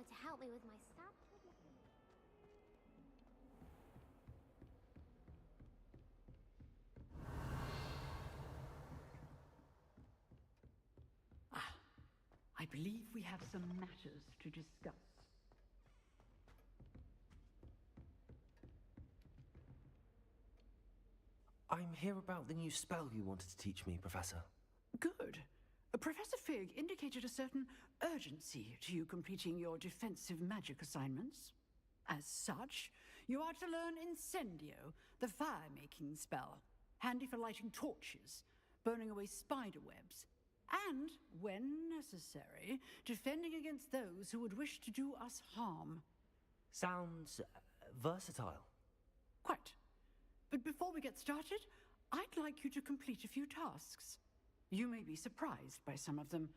were to help me with my sad predicament. I believe we have some matters to discuss. I'm here about the new spell you wanted to teach me, Professor. Good. Professor Fig indicated a certain urgency to you completing your defensive magic assignments. As such, you are to learn Incendio, the fire-making spell, handy for lighting torches, burning away spider webs, and, when necessary, defending against those who would wish to do us harm. Sounds versatile. Quite. But before we get started, I'd like you to complete a few tasks. You may be surprised by some of them.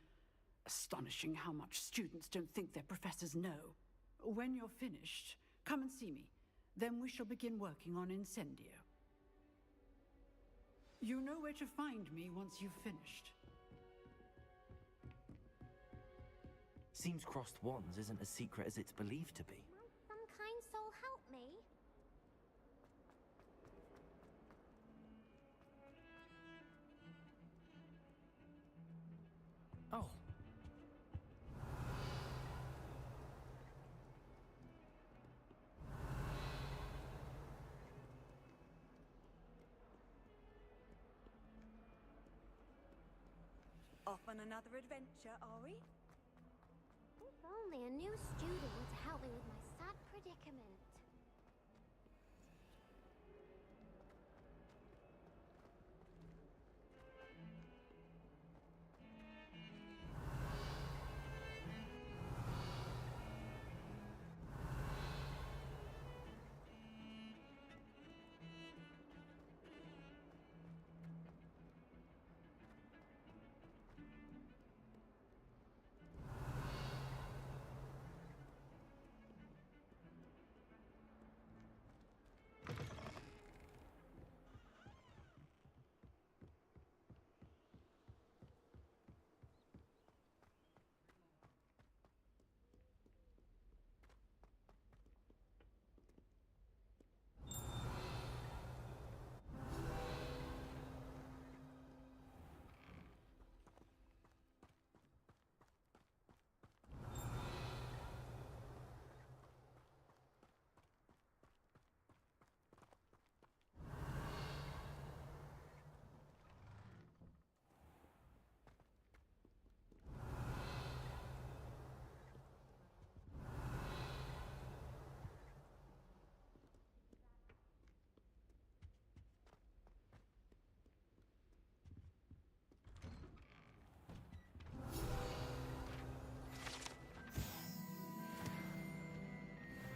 Astonishing how much students don't think their professors know. When you're finished, come and see me. Then we shall begin working on Incendio. You know where to find me once you've finished. Seems crossed wands isn't as secret as it's believed to be. Might some kind soul help me? Oh. Off on another adventure, are we? If only a new student were to help me with my sad predicament.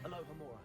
Aloha Mora.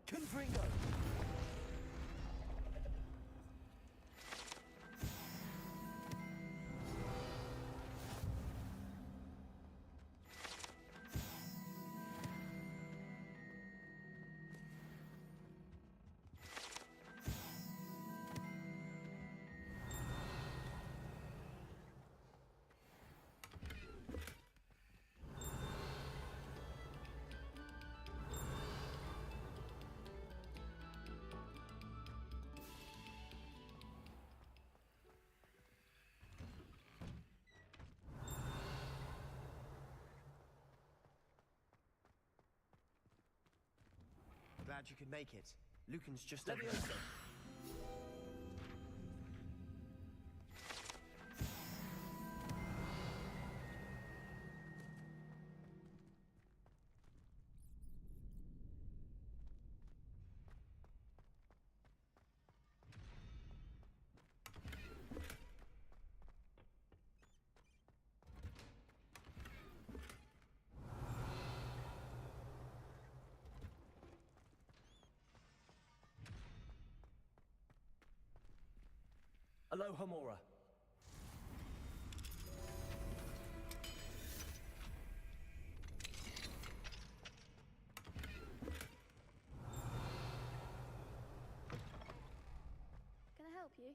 Confringo! Glad you could make it. Lucan's just Let over me there. answer. Aloha Mora. Can I help you?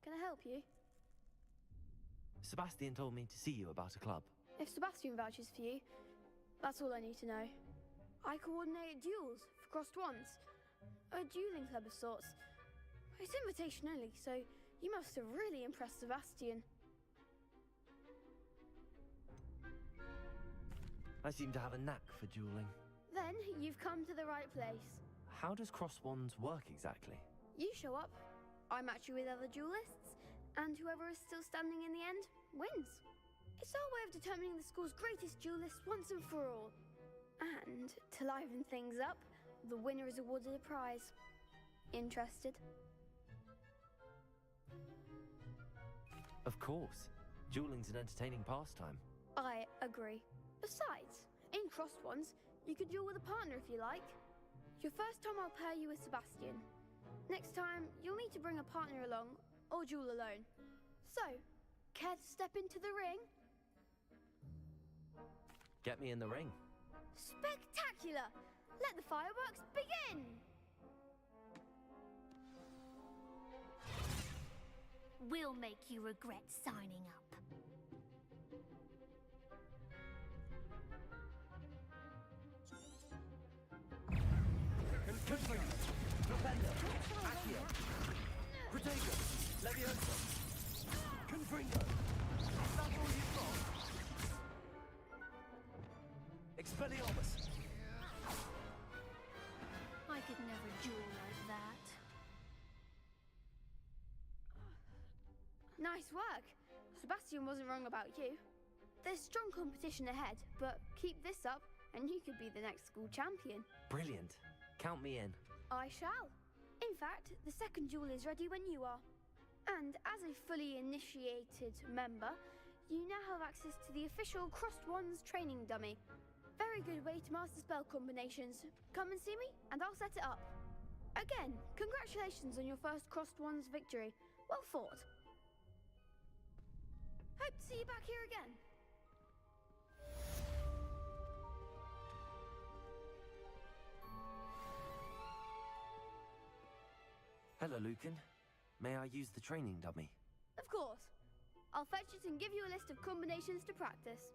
Can I help you? Sebastian told me to see you about a club. If Sebastian vouches for you, that's all I need to know. I coordinate duels for crossed wands. A dueling club of sorts. It's invitation only, so you must have really impressed Sebastian. I seem to have a knack for dueling. Then you've come to the right place. How does cross wands work exactly? You show up, I match you with other duelists, and whoever is still standing in the end wins. It's our way of determining the school's greatest duelist once and for all. And to liven things up, the winner is awarded a prize. Interested? Of course. Dueling's an entertaining pastime. I agree. Besides, in crossed ones, you could duel with a partner if you like. Your first time I'll pair you with Sebastian. Next time, you'll need to bring a partner along, or duel alone. So, care to step into the ring? Get me in the ring. Spectacular! Let the fireworks begin! We'll make you regret signing up. Confringo. Defender. Accio. Protego. Leviosa. Confringo. Is that all you've got? Expelliarmus. I could never duel like that. Nice work. Sebastian wasn't wrong about you. There's strong competition ahead, but keep this up and you could be the next school champion. Brilliant. Count me in. I shall. In fact, the second duel is ready when you are. And as a fully initiated member, you now have access to the official Crossed Wands training dummy. Very good way to master spell combinations. Come and see me, and I'll set it up. Again, congratulations on your first Crossed Wands victory. Well fought. Hope to see you back here again. Hello, Lucan. May I use the training dummy? Of course. I'll fetch it and give you a list of combinations to practice.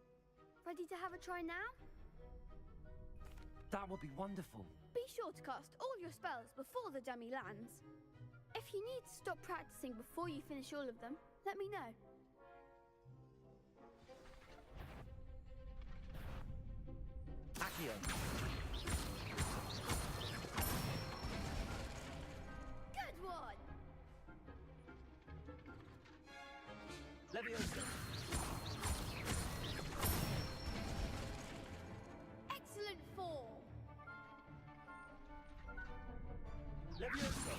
Ready to have a try now? That would be wonderful. Be sure to cast all your spells before the dummy lands. If you need to stop practicing before you finish all of them, let me know. Accio. Leviosa. Excellent fall. Leviosa.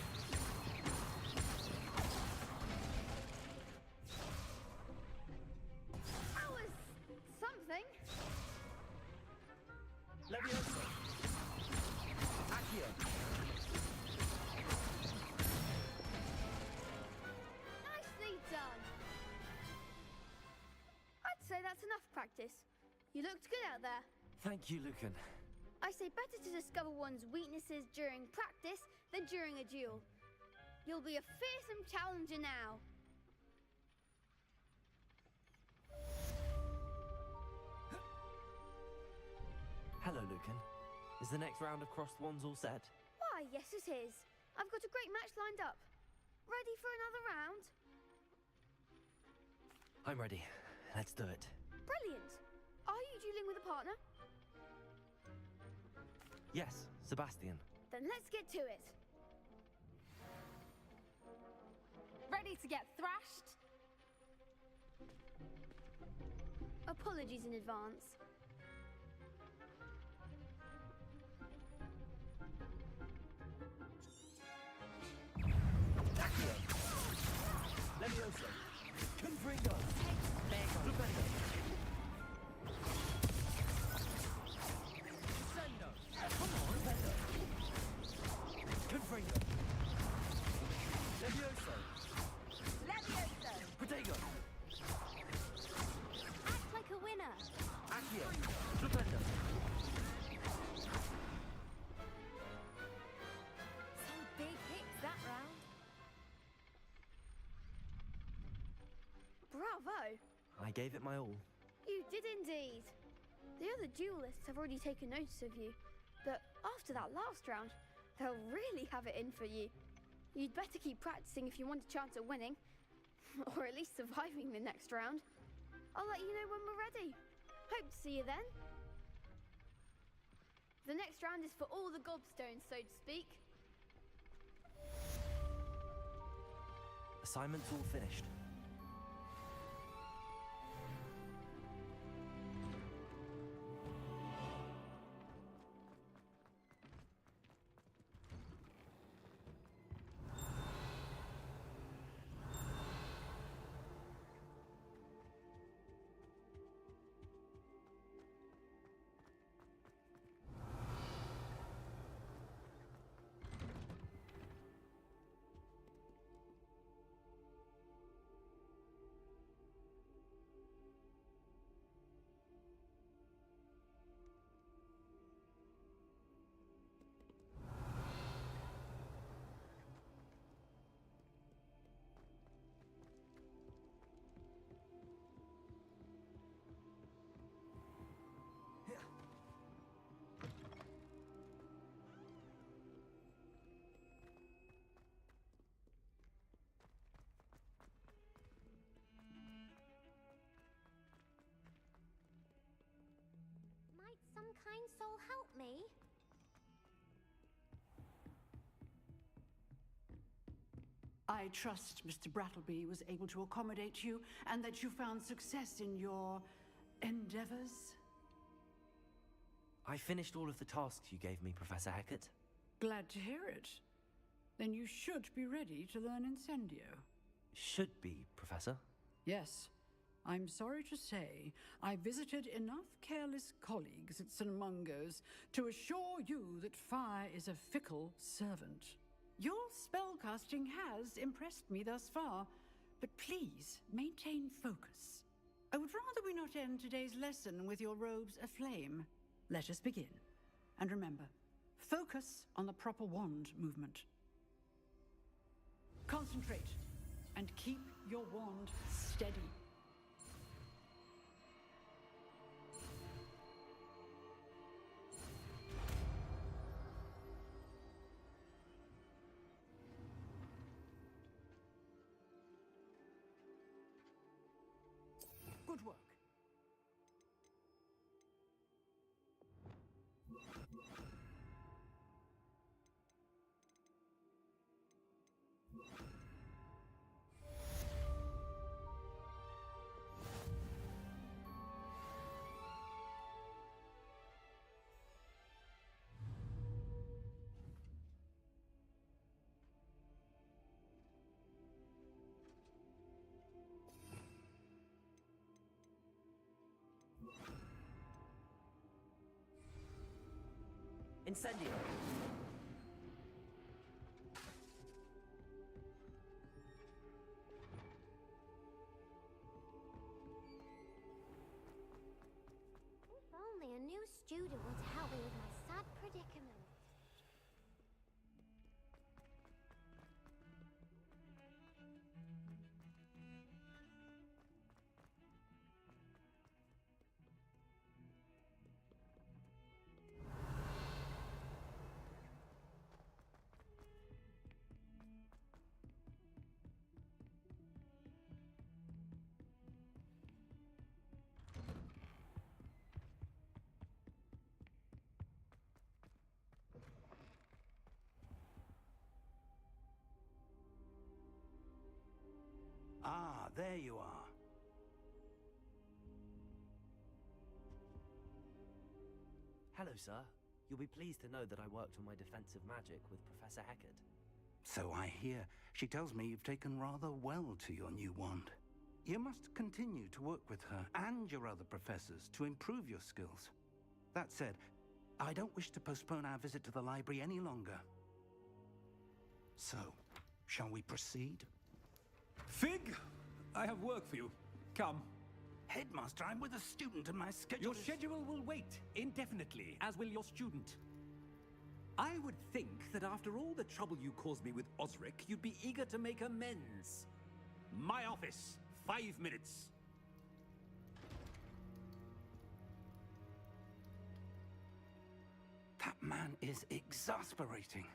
That was something. Leviosa. Accio. Nicely done. I'd say that's enough practice. You looked good out there. Thank you, Lucan. I say better to discover one's weaknesses during practice than during a duel. You'll be a fearsome challenger now. Hello, Lucan. Is the next round of crossed wands all set? Why, yes it is. I've got a great match lined up. Ready for another round? I'm ready. Let's do it. Brilliant. Are you dueling with a partner? Yes, Sebastian. Then let's get to it. Ready to get thrashed? Apologies in advance. Accio. Leviosa. Confringo. Flipendo. Sendo. Come on. Flipendo. Confringo. Leviosa. Leviosa. Protego. Act like a winner. Accio. Flipendo. Some big hits that round. Bravo. I gave it my all. You did indeed. The other duelists have already taken notice of you, but after that last round, they'll really have it in for you. You'd better keep practicing if you want a chance at winning, or at least surviving the next round. I'll let you know when we're ready. Hope to see you then. The next round is for all the gobstones, so to speak. Assignment's all finished. Might some kind soul help me? I trust Mr. Brattleby was able to accommodate you and that you found success in your endeavors. I finished all of the tasks you gave me, Professor Hecat. Glad to hear it. Then you should be ready to learn Incendio. Should be, Professor. Yes. I'm sorry to say, I visited enough careless colleagues at St. Mungo's to assure you that fire is a fickle servant. Your spellcasting has impressed me thus far, but please maintain focus. I would rather we not end today's lesson with your robes aflame. Let us begin. And remember, focus on the proper wand movement. Concentrate and keep your wand steady. Good work. Incendio. If only a new student would help me with my sad predicament. Ah, there you are. Hello, sir. You'll be pleased to know that I worked on my defensive magic with Professor Heckard. So I hear. She tells me you've taken rather well to your new wand. You must continue to work with her and your other professors to improve your skills. That said, I don't wish to postpone our visit to the library any longer. So, shall we proceed? Fig, I have work for you. Come. Headmaster, I'm with a student and my schedule Your is... schedule will wait indefinitely, as will your student. I would think that after all the trouble you caused me with Osric, you'd be eager to make amends. My office, 5 minutes. That man is exasperating.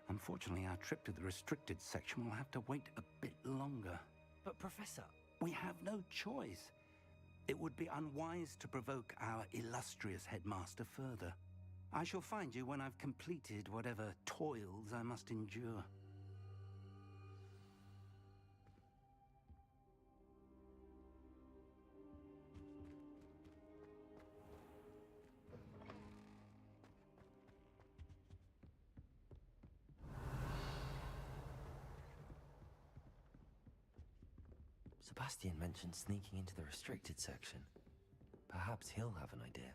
Unfortunately, our trip to the restricted section will have to wait a bit longer. But, Professor... We have no choice. It would be unwise to provoke our illustrious headmaster further. I shall find you when I've completed whatever toils I must endure. Sebastian mentioned sneaking into the restricted section. Perhaps he'll have an idea.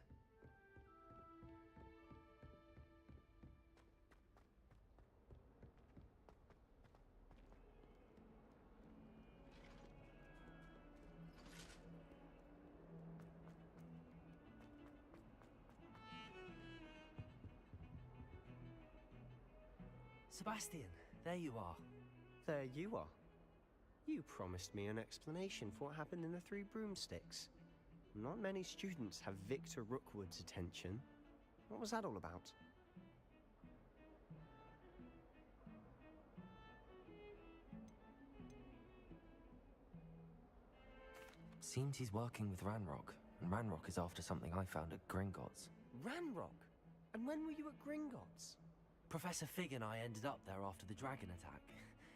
Sebastian, there you are. There you are. You promised me an explanation for what happened in the Three Broomsticks. Not many students have Victor Rookwood's attention. What was that all about? Seems he's working with Ranrock, and Ranrock is after something I found at Gringotts. Ranrock? And when were you at Gringotts? Professor Fig and I ended up there after the dragon attack.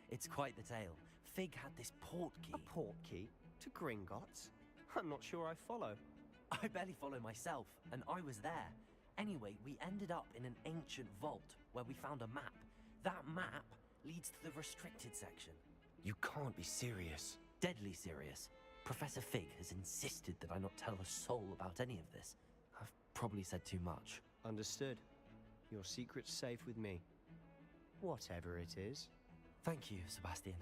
It's quite the tale. Fig had this port key. A port key? To Gringotts? I'm not sure I follow. I barely follow myself, and I was there. Anyway, we ended up in an ancient vault where we found a map. That map leads to the restricted section. You can't be serious. Deadly serious. Professor Fig has insisted that I not tell a soul about any of this. I've probably said too much. Understood. Your secret's safe with me. Whatever it is. Thank you, Sebastian.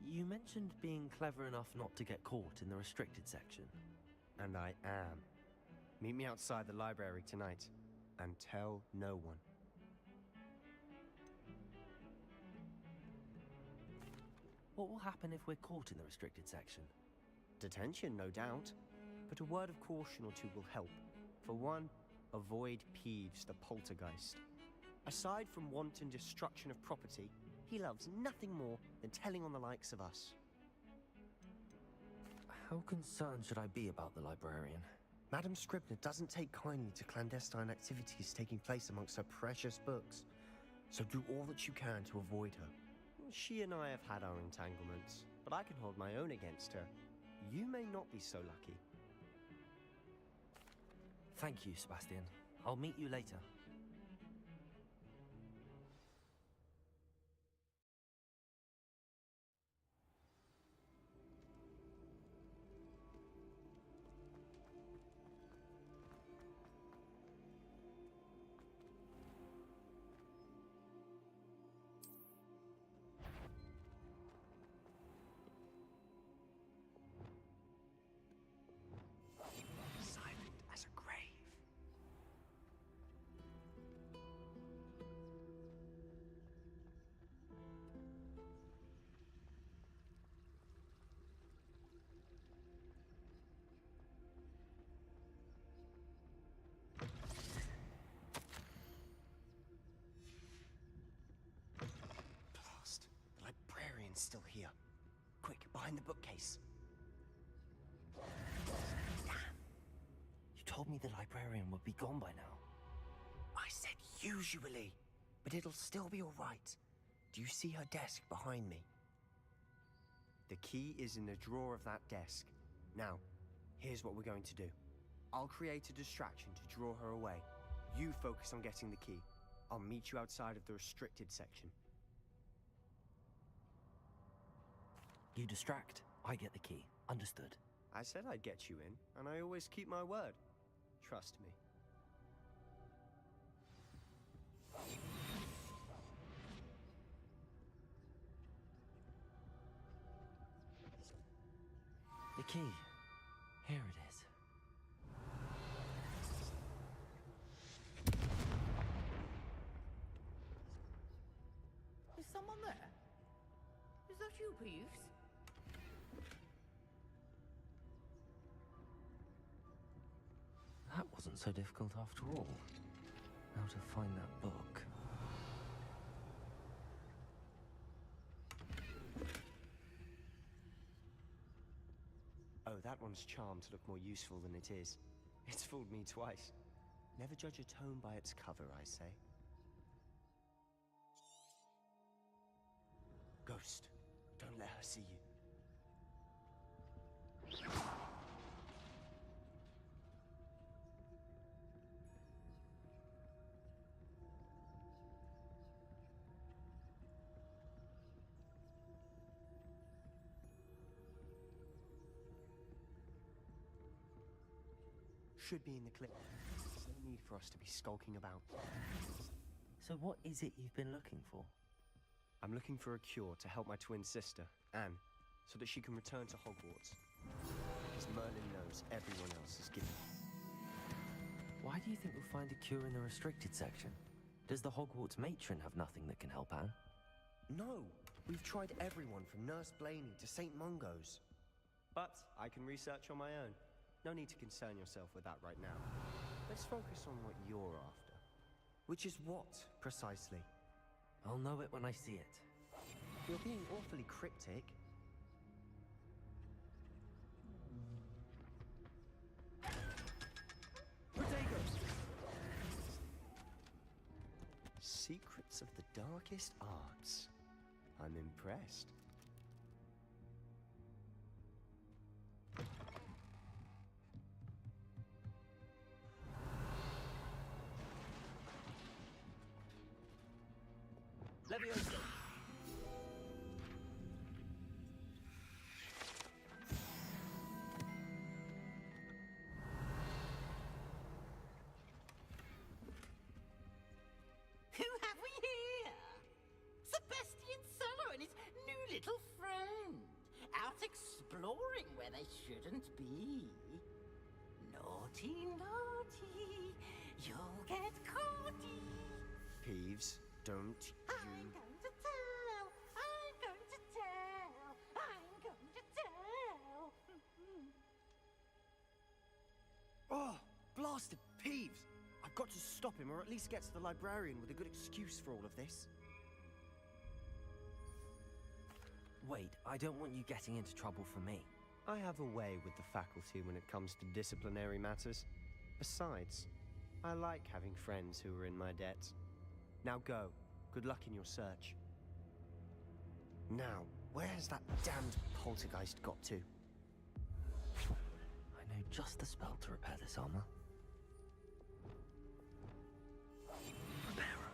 You mentioned being clever enough not to get caught in the restricted section. And I am. Meet me outside the library tonight, and tell no one. What will happen if we're caught in the restricted section? Detention, no doubt. But a word of caution or two will help. For one, avoid Peeves the poltergeist. Aside from wanton destruction of property, he loves nothing more than telling on the likes of us. How concerned should I be about the librarian? Madame Scribner doesn't take kindly to clandestine activities taking place amongst her precious books. So do all that you can to avoid her. She and I have had our entanglements, but I can hold my own against her. You may not be so lucky. Thank you, Sebastian. I'll meet you later. librarian's still here. Quick, behind the bookcase. Damn. You told me the librarian would be gone by now. I said usually, but it'll still be all right. Do you see her desk behind me? The key is in the drawer of that desk. Now, here's what we're going to do. I'll create a distraction to draw her away. You focus on getting the key. I'll meet you outside of the restricted section. You distract, I get the key. Understood. I said I'd get you in, and I always keep my word. Trust me. The key. Here it is. Is someone there? Is that you, Peeves? That wasn't so difficult after all. Now to find that book. Oh, that one's charmed to look more useful than it is. It's fooled me twice. Never judge a tome by its cover, I say. Ghost, don't let her see you. Should be in the clip. There's no need for us to be skulking about. So what is it you've been looking for? I'm looking for a cure to help my twin sister, Anne, so that she can return to Hogwarts. Because Merlin knows everyone else is given. Why do you think we'll find a cure in the restricted section? Does the Hogwarts matron have nothing that can help Anne? No! We've tried everyone from Nurse Blaney to St. Mungo's. But I can research on my own. No need to concern yourself with that right now. Let's focus on what you're after. Which is what, precisely? I'll know it when I see it. You're being awfully cryptic. Secrets of the darkest arts. I'm impressed. Leviosa! Who have we here? Sebastian Solo and his new little friend. Out exploring where they shouldn't be. Naughty, naughty. You'll get caughty. Peeves, don't I'm going to tell. I'm going to tell. I'm going to tell. Oh, blasted Peeves! I've got to stop him, or at least get to the librarian with a good excuse for all of this. Wait, I don't want you getting into trouble for me. I have a way with the faculty when it comes to disciplinary matters. Besides, I like having friends who are in my debt. Now go. Good luck in your search. Now, where has that damned poltergeist got to? I know just the spell to repair this armor. Repairer.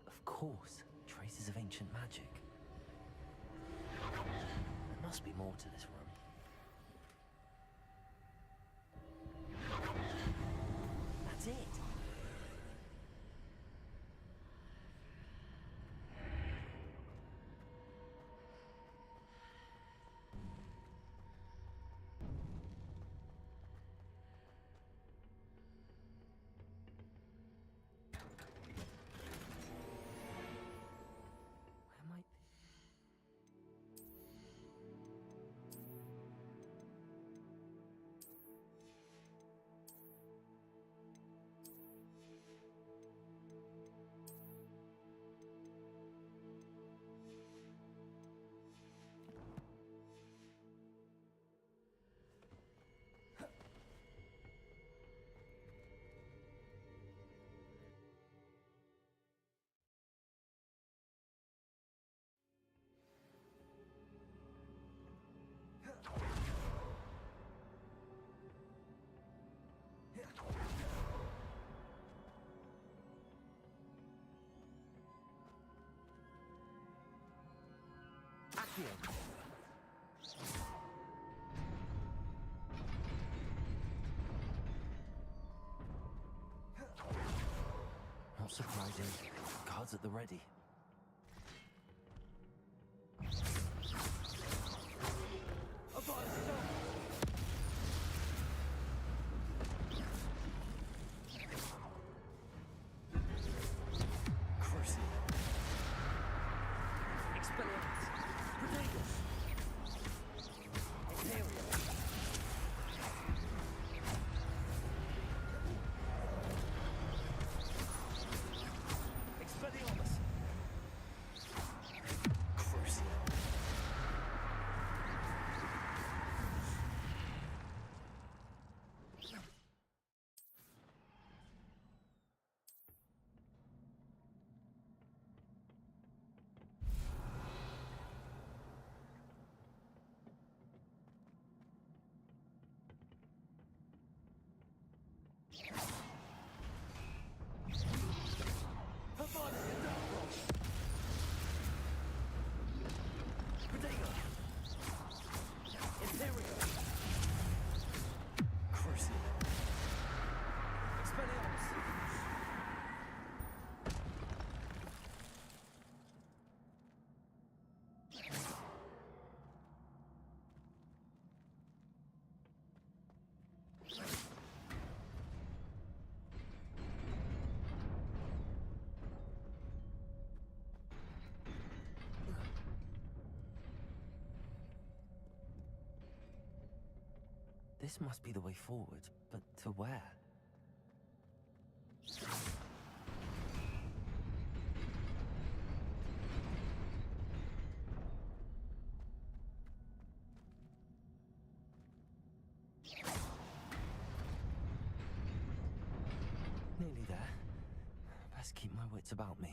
Of course, traces of ancient magic. There must be more to this room. That's it! Accio. Not surprising. Guards at the ready. This must be the way forward, but to where? Nearly there. Best keep my wits about me.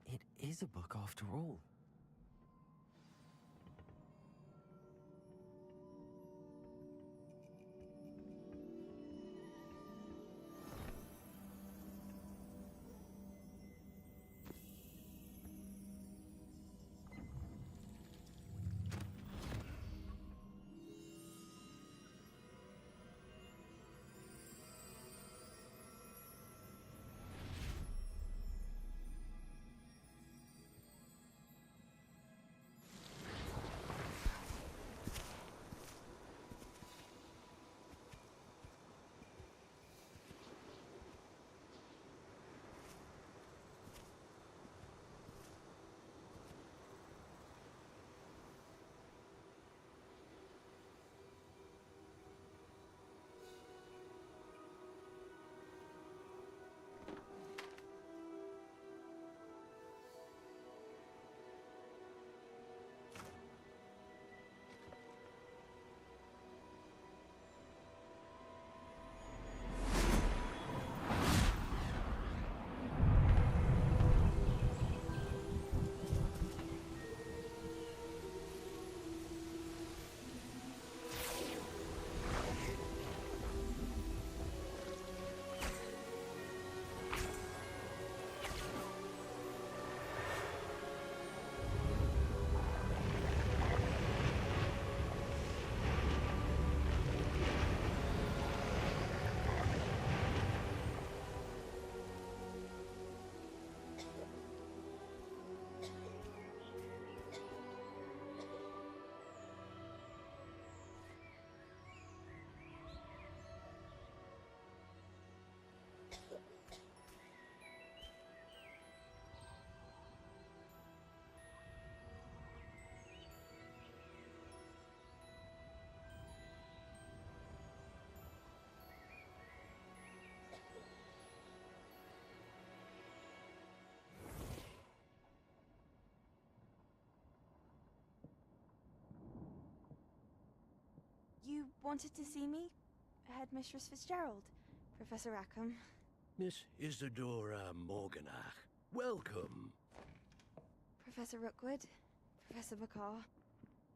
It is a book after all. wanted to see me? Headmistress Fitzgerald, Professor Rackham. Miss Isadora Morganach, welcome. Professor Rookwood, Professor Bakar.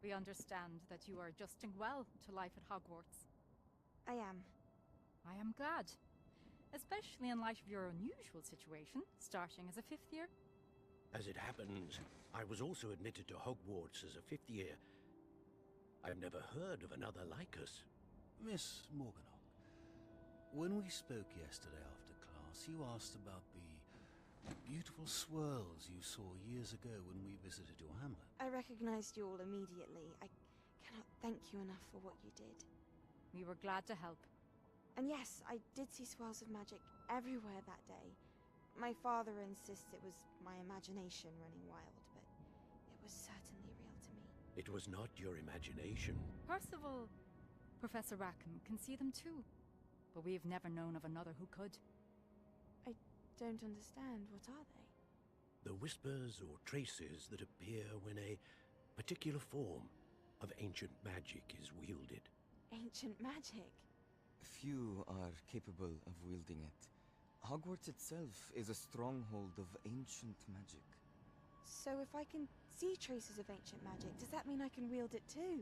We understand that you are adjusting well to life at Hogwarts. I am. I am glad. Especially in light of your unusual situation, starting as a 5th year. As it happens, I was also admitted to Hogwarts as a 5th year. I've never heard of another like us. Miss Morganach, when we spoke yesterday after class, you asked about the beautiful swirls you saw years ago when we visited your hamlet. I recognized you all immediately. I cannot thank you enough for what you did. We were glad to help. And yes, I did see swirls of magic everywhere that day. My father insists it was my imagination running wild, but it was certainly real to me. It was not your imagination. Percival, Professor Rackham can see them too. But we've never known of another who could. I don't understand. What are they? The whispers or traces that appear when a particular form of ancient magic is wielded. Ancient magic? Few are capable of wielding it. Hogwarts itself is a stronghold of ancient magic. So if I can see traces of ancient magic, does that mean I can wield it too?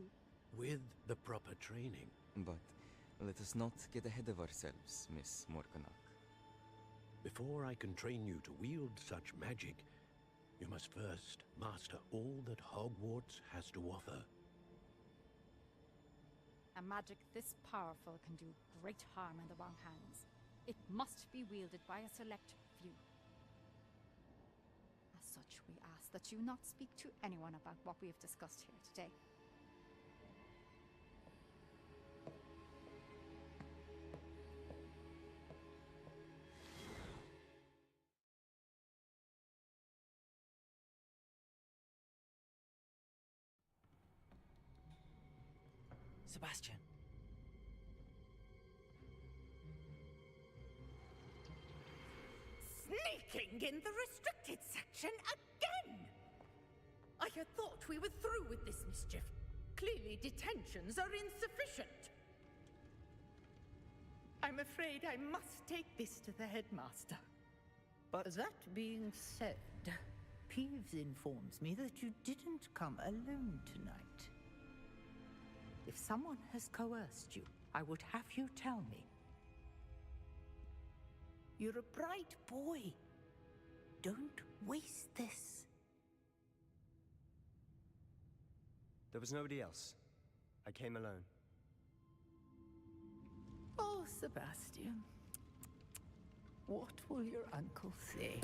With the proper training. But let us not get ahead of ourselves, Miss Morganach. Before I can train you to wield such magic, you must first master all that Hogwarts has to offer. A magic this powerful can do great harm in the wrong hands. It must be wielded by a select few. As such, we ask that you not speak to anyone about what we have discussed here today. Sebastian. Sneaking in the restricted section again! I had thought we were through with this mischief. Clearly detentions are insufficient. I'm afraid I must take this to the headmaster. But that being said, Peeves informs me that you didn't come alone tonight. If someone has coerced you, I would have you tell me. You're a bright boy. Don't waste this. There was nobody else. I came alone. Oh, Sebastian. What will your uncle say?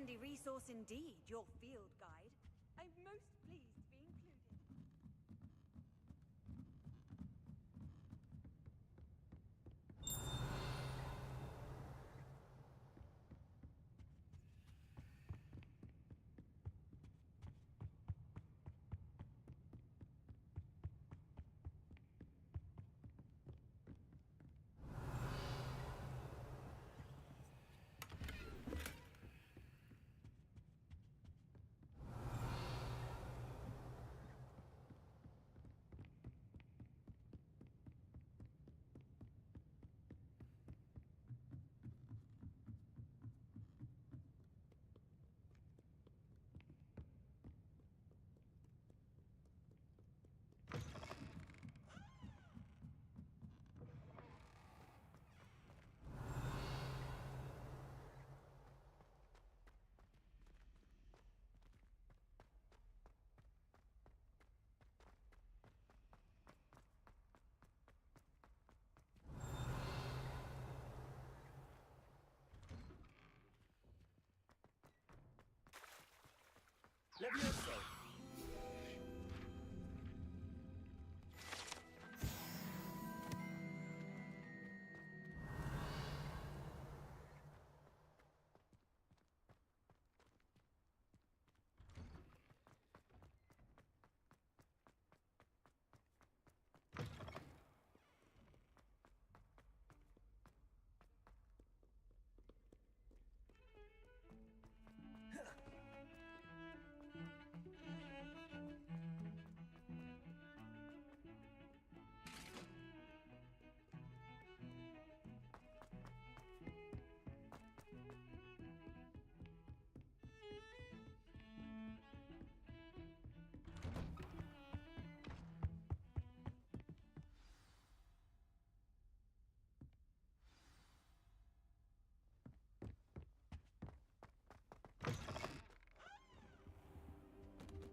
handy resource indeed, your field guide. I'm most pleased to be included. Levioso!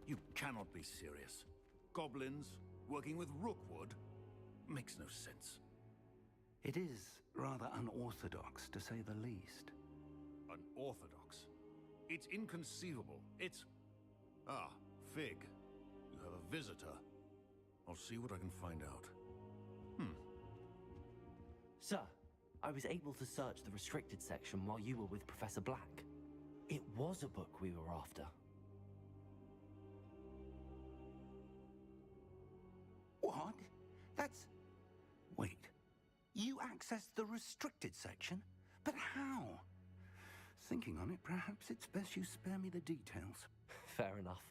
You cannot be serious. Goblins working with Rookwood? Makes no sense. It is rather unorthodox, to say the least. Unorthodox? It's inconceivable. It's... Ah, Fig. You have a visitor. I'll see what I can find out. Sir, I was able to search the restricted section while you were with Professor Black. It was a book we were after. What? That's... Wait. You accessed the restricted section? But how? Thinking on it, perhaps it's best you spare me the details. Fair enough.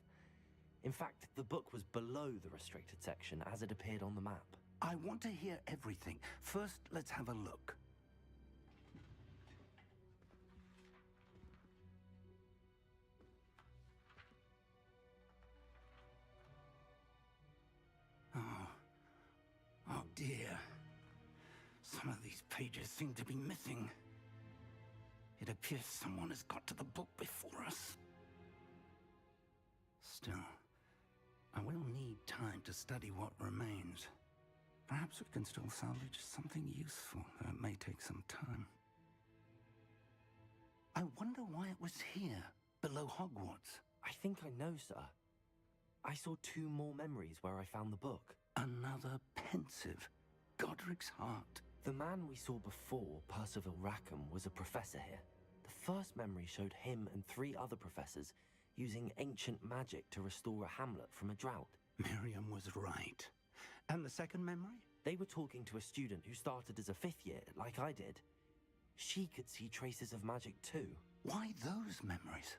In fact, the book was below the restricted section as it appeared on the map. I want to hear everything. First, let's have a look. Oh dear. Some of these pages seem to be missing. It appears someone has got to the book before us. Still, I will need time to study what remains. Perhaps we can still salvage something useful, though it may take some time. I wonder why it was here, below Hogwarts. I think I know, sir. I saw 2 more memories where I found the book. Another pensive. Godric's heart. The man we saw before, Percival Rackham, was a professor here. The first memory showed him and 3 other professors using ancient magic to restore a hamlet from a drought. Miriam was right. And the second memory? They were talking to a student who started as a 5th year, like I did. She could see traces of magic too. Why those memories?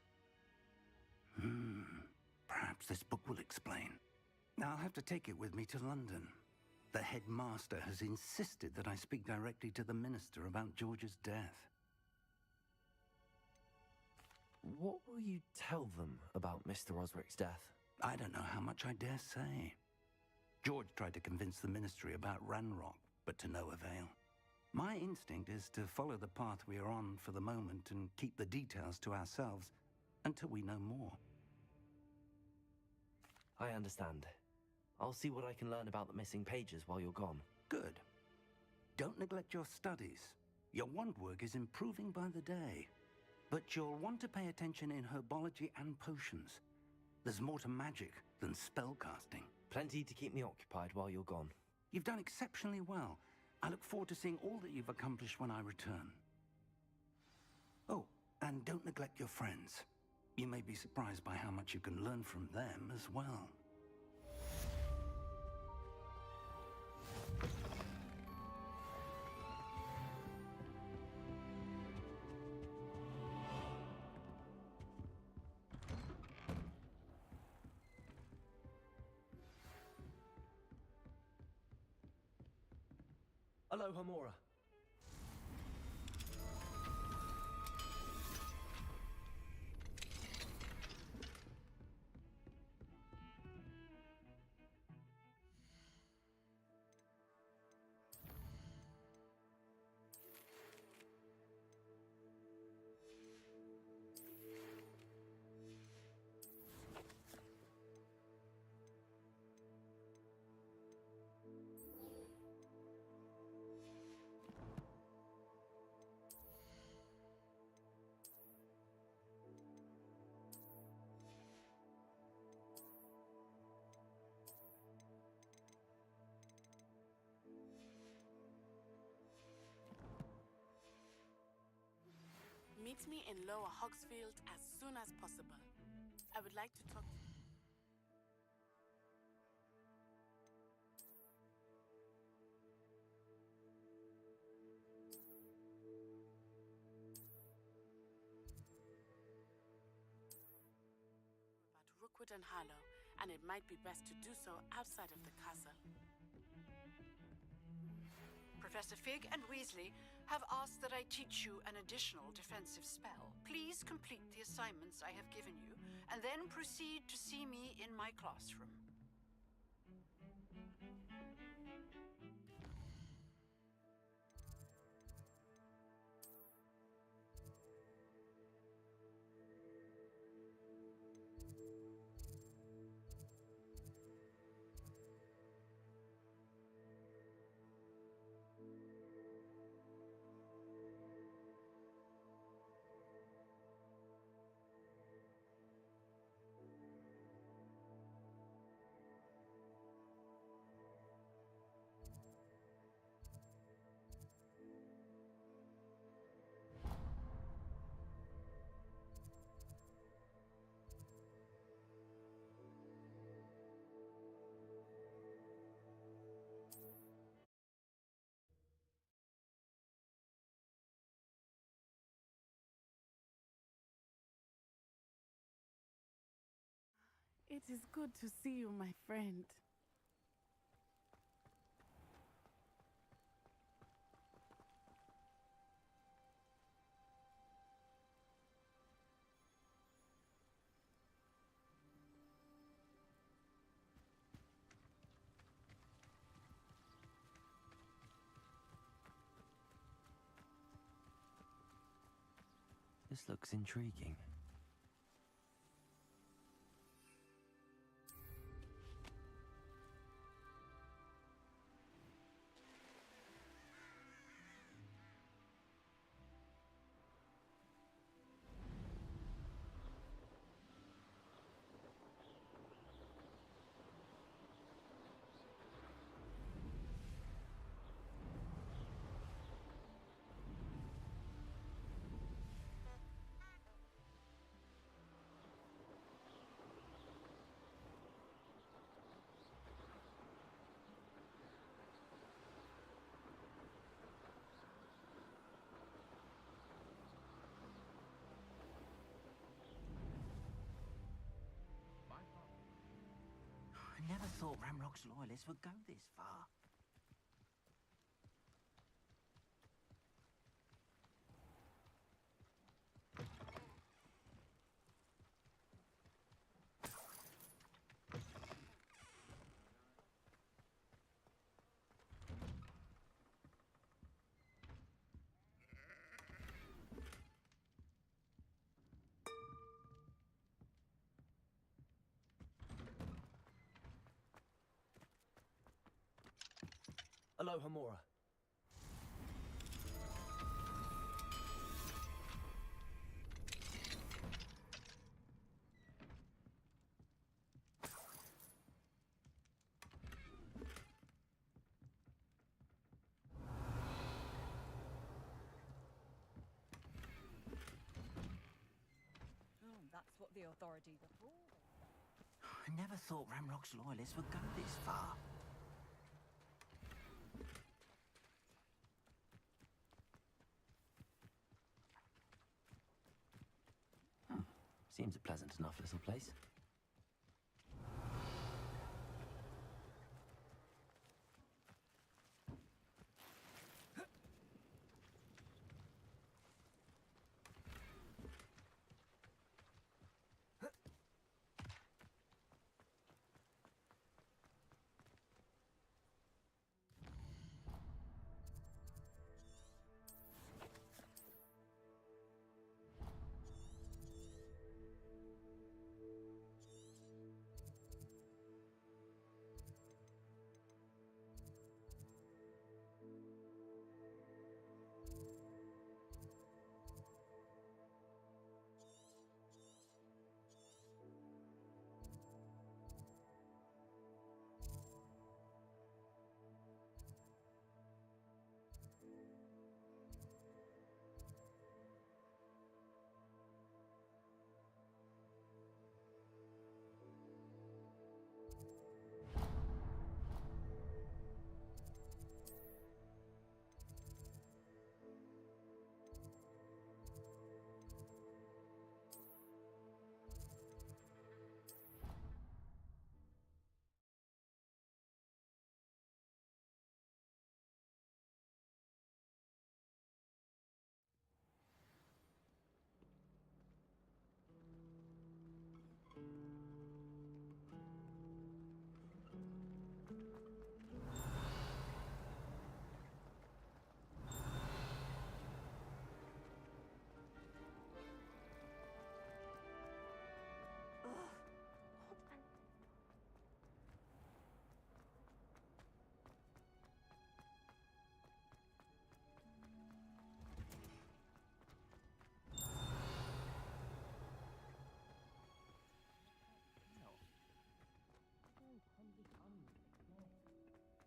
Perhaps this book will explain. I'll have to take it with me to London. The headmaster has insisted that I speak directly to the minister about George's death. What will you tell them about Mr. Osric's death? I don't know how much I dare say. George tried to convince the ministry about Ranrock, but to no avail. My instinct is to follow the path we are on for the moment and keep the details to ourselves until we know more. I understand. I'll see what I can learn about the missing pages while you're gone. Good. Don't neglect your studies. Your wand work is improving by the day. But you'll want to pay attention in herbology and potions. There's more to magic than spellcasting. Plenty to keep me occupied while you're gone. You've done exceptionally well. I look forward to seeing all that you've accomplished when I return. Oh, and don't neglect your friends. You may be surprised by how much you can learn from them as well. Hello, Hamora. Meet me in Lower Hogsfield as soon as possible. I would like to talk to you. About Rookwood and Harlow, and it might be best to do so outside of the castle. Professor Fig and Weasley have asked that I teach you an additional defensive spell. Please complete the assignments I have given you, and then proceed to see me in my classroom. It is good to see you, my friend. This looks intriguing. I never thought Ramrock's loyalists would go this far. Hello, Hamora. got the authority before. I never thought Ramrock's loyalists would go this far. Seems a pleasant enough little place.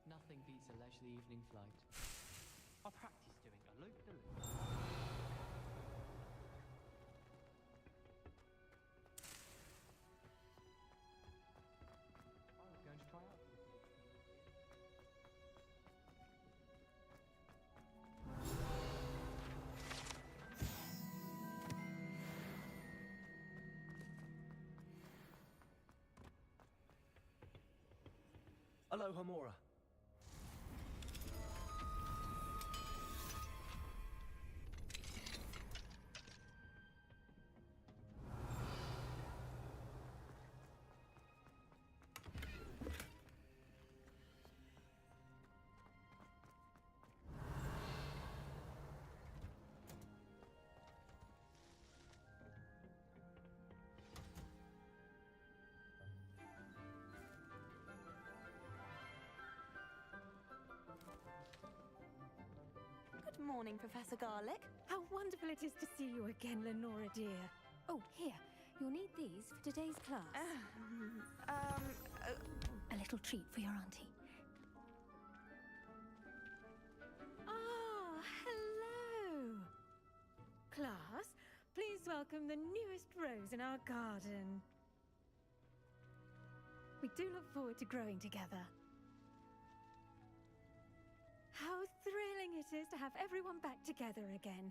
Nothing beats a leisurely evening flight. I practice doing a loop-de-loop. I was going to try out. Aloha, Mora. Good morning, Professor Garlick. How wonderful it is to see you again, Lenora dear. Oh, here. You'll need these for today's class. A little treat for your auntie. Ah, hello. Class, please welcome the newest rose in our garden. We do look forward to growing together. How thrilling it is to have everyone back together again.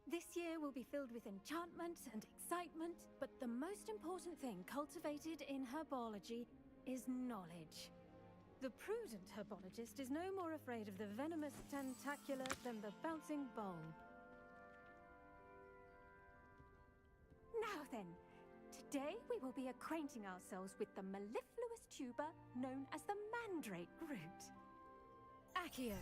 This year will be filled with enchantment and excitement, but the most important thing cultivated in herbology is knowledge. The prudent herbologist is no more afraid of the venomous tentacular than the bouncing bowl. Now then, today we will be acquainting ourselves with the mellifluous tuber known as the mandrake root. Accio.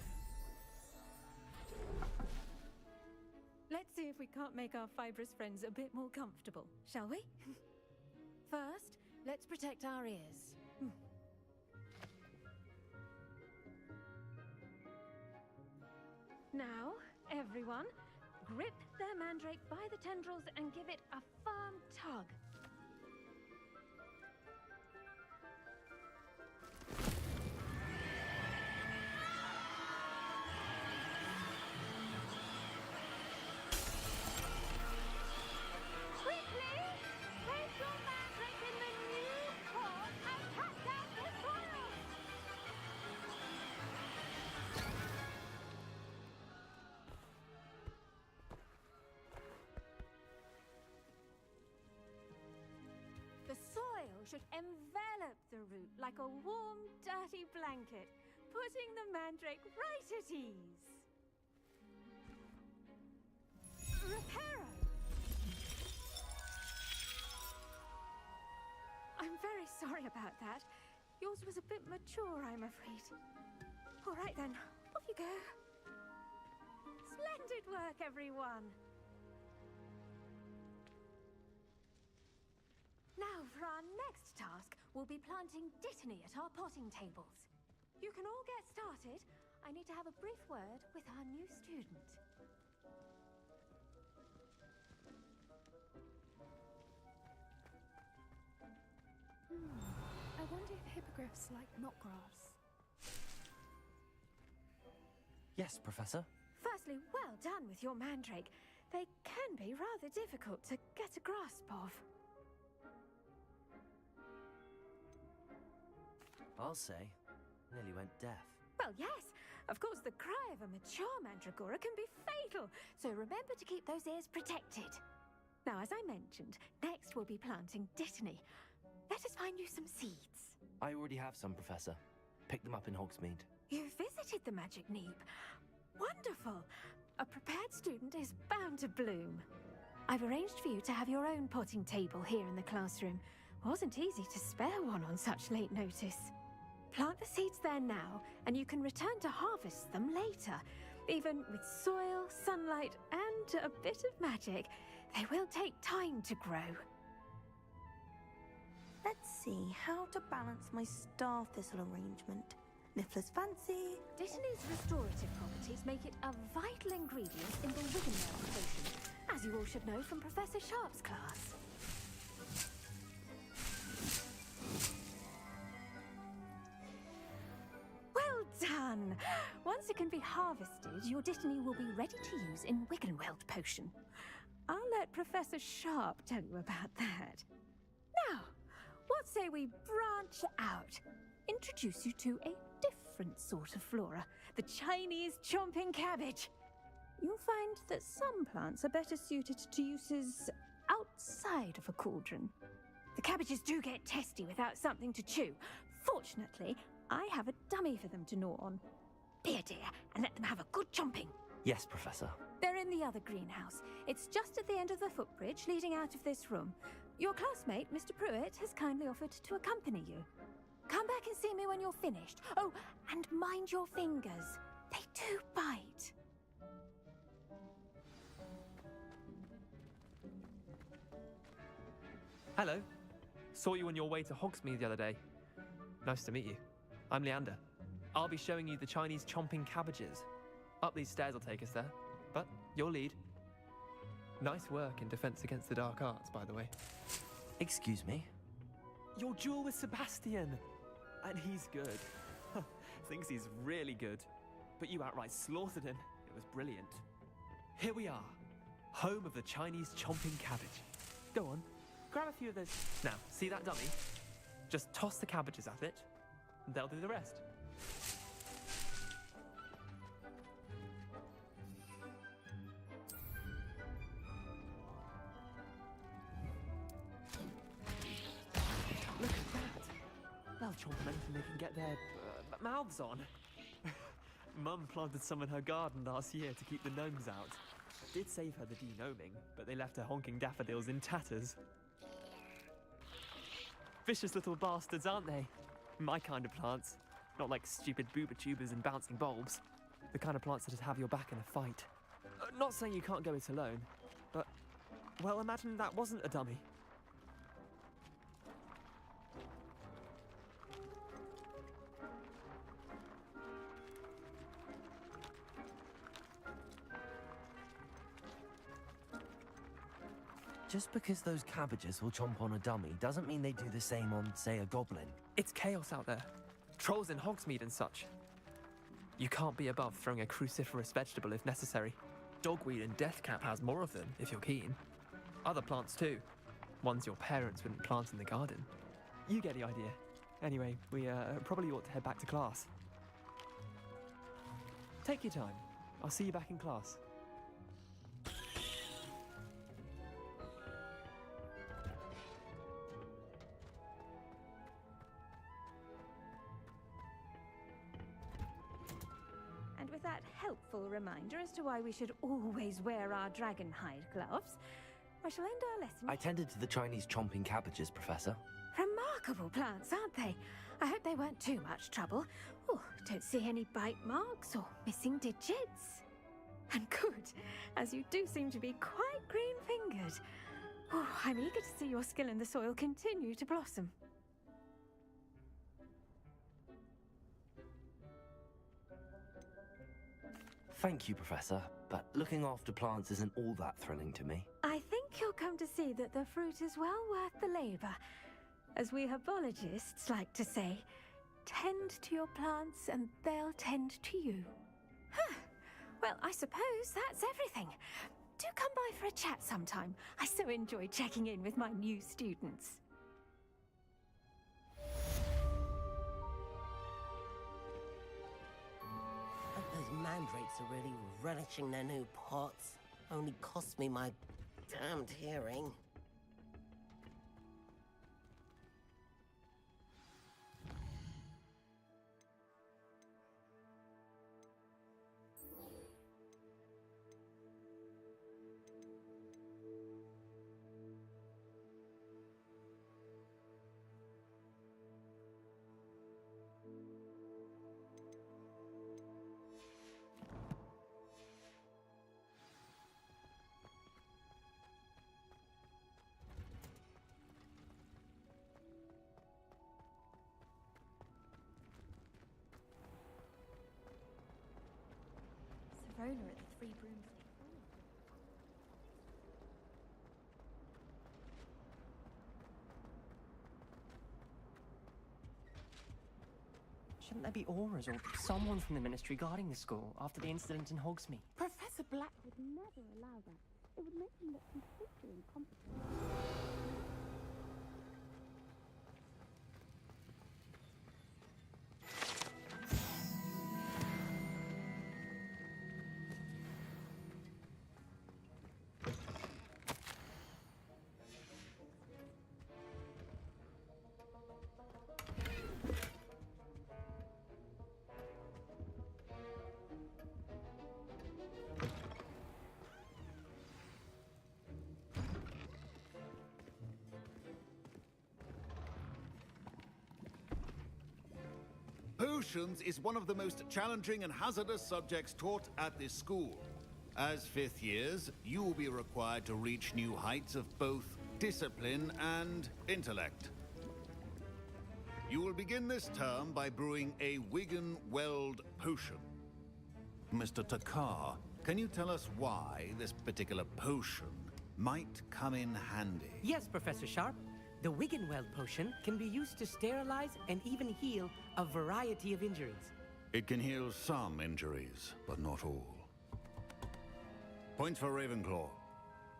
Let's see if we can't make our fibrous friends a bit more comfortable, shall we? First, let's protect our ears. Now, everyone, grip their mandrake by the tendrils and give it a firm tug. Quickly! Hey! should envelop the root like a warm, dirty blanket, putting the mandrake right at ease. Reparo! I'm very sorry about that. Yours was a bit mature, I'm afraid. All right then, off you go. Splendid work, everyone. Now, for our next task, we'll be planting Dittany at our potting tables. You can all get started. I need to have a brief word with our new student. I wonder if hippogriffs like knotgrass. Yes, Professor. Firstly, well done with your mandrake. They can be rather difficult to get a grasp of. I'll say. Nearly went deaf. Well, yes. Of course, the cry of a mature mandragora can be fatal, so remember to keep those ears protected. Now, as I mentioned, next we'll be planting Dittany. Let us find you some seeds. I already have some, Professor. Picked them up in Hogsmeade. You visited the Magic Neep. Wonderful. A prepared student is bound to bloom. I've arranged for you to have your own potting table here in the classroom. Wasn't easy to spare one on such late notice. Plant the seeds there now, and you can return to harvest them later. Even with soil, sunlight, and a bit of magic, they will take time to grow. Let's see how to balance my star thistle arrangement. Niffler's fancy. Dittany's restorative properties make it a vital ingredient in the Wiggenweld potion, as you all should know from Professor Sharp's class. Well done! Once it can be harvested, your Dittany will be ready to use in Wiggenweld potion. I'll let Professor Sharp tell you about that. Now, what say we branch out? Introduce you to a different sort of flora, the Chinese chomping cabbage. You'll find that some plants are better suited to uses outside of a cauldron. The cabbages do get testy without something to chew. Fortunately, I have a dummy for them to gnaw on. Be a dear and let them have a good chomping. Yes, Professor. They're in the other greenhouse. It's just at the end of the footbridge leading out of this room. Your classmate, Mr. Pruitt, has kindly offered to accompany you. Come back and see me when you're finished. Oh, and mind your fingers. They do bite. Hello. Saw you on your way to Hogsmeade the other day. Nice to meet you. I'm Leander. I'll be showing you the Chinese chomping cabbages. Up these stairs will take us there, but you'll lead. Nice work in Defense Against the Dark Arts, by the way. Excuse me? Your duel with Sebastian! And he's good. Thinks he's really good. But you outright slaughtered him. It was brilliant. Here we are. Home of the Chinese chomping cabbage. Go on, grab a few of those. Now, see that dummy? Just toss the cabbages at it, and they'll do the rest. Look at that. They'll chomp anything they can get their mouths on. Mum planted some in her garden last year to keep the gnomes out. Did save her the de-gnoming, but they left her honking daffodils in tatters. Vicious little bastards, aren't they? My kind of plants. Not like stupid booba tubers and bouncing bulbs. The kind of plants that'd have your back in a fight. Not saying you can't go it alone, but, well, imagine that wasn't a dummy. Just because those cabbages will chomp on a dummy doesn't mean they do the same on, say, a goblin. It's chaos out there. Trolls in Hogsmeade and such. You can't be above throwing a cruciferous vegetable if necessary. Dogweed and deathcap has more of them, if you're keen. Other plants too. Ones your parents wouldn't plant in the garden. You get the idea. Anyway, we probably ought to head back to class. Take your time. I'll see you back in class. reminder as to why we should always wear our dragonhide gloves, I shall end our lesson. I tended to the Chinese chomping cabbages, Professor. Remarkable plants, aren't they? I hope they weren't too much trouble. Oh, don't see any bite marks or missing digits. And good, as you do seem to be quite green-fingered. Oh, I'm eager to see your skill in the soil continue to blossom. Thank you, Professor, but looking after plants isn't all that thrilling to me. I think you'll come to see that the fruit is well worth the labor. As we herbologists like to say, tend to your plants and they'll tend to you. Huh. Well, I suppose that's everything. Do come by for a chat sometime. I so enjoy checking in with my new students. Those mandrakes are really relishing their new pots. Only cost me my damned hearing. Savona at the Three Brooms. Shouldn't there be auras or someone from the Ministry guarding the school after the incident in Hogsmeade? Professor Black would never allow that. It would make him look completely incompetent. Potions is one of the most challenging and hazardous subjects taught at this school. As fifth years, you will be required to reach new heights of both discipline and intellect. You will begin this term by brewing a Wigan Weld potion. Mr. Takar, can you tell us why this particular potion might come in handy? Yes, Professor Sharp. The Wiggenweld potion can be used to sterilize and even heal a variety of injuries. It can heal some injuries, but not all. Points for Ravenclaw.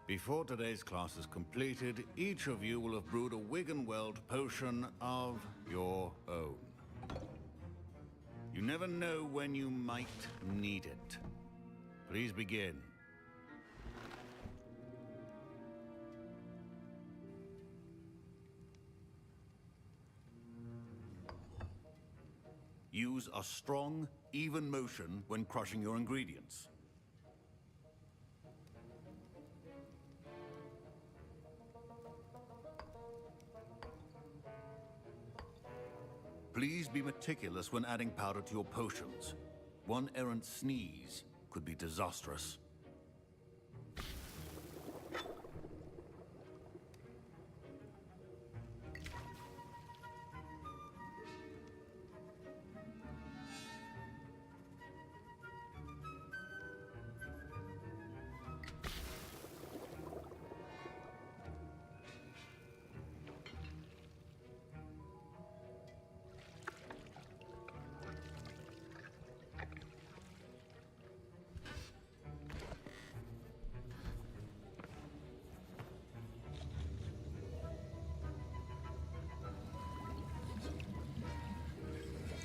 Before today's class is completed, each of you will have brewed a Wiggenweld potion of your own. You never know when you might need it. Please begin. Use a strong, even motion when crushing your ingredients. Please be meticulous when adding powder to your potions. One errant sneeze could be disastrous.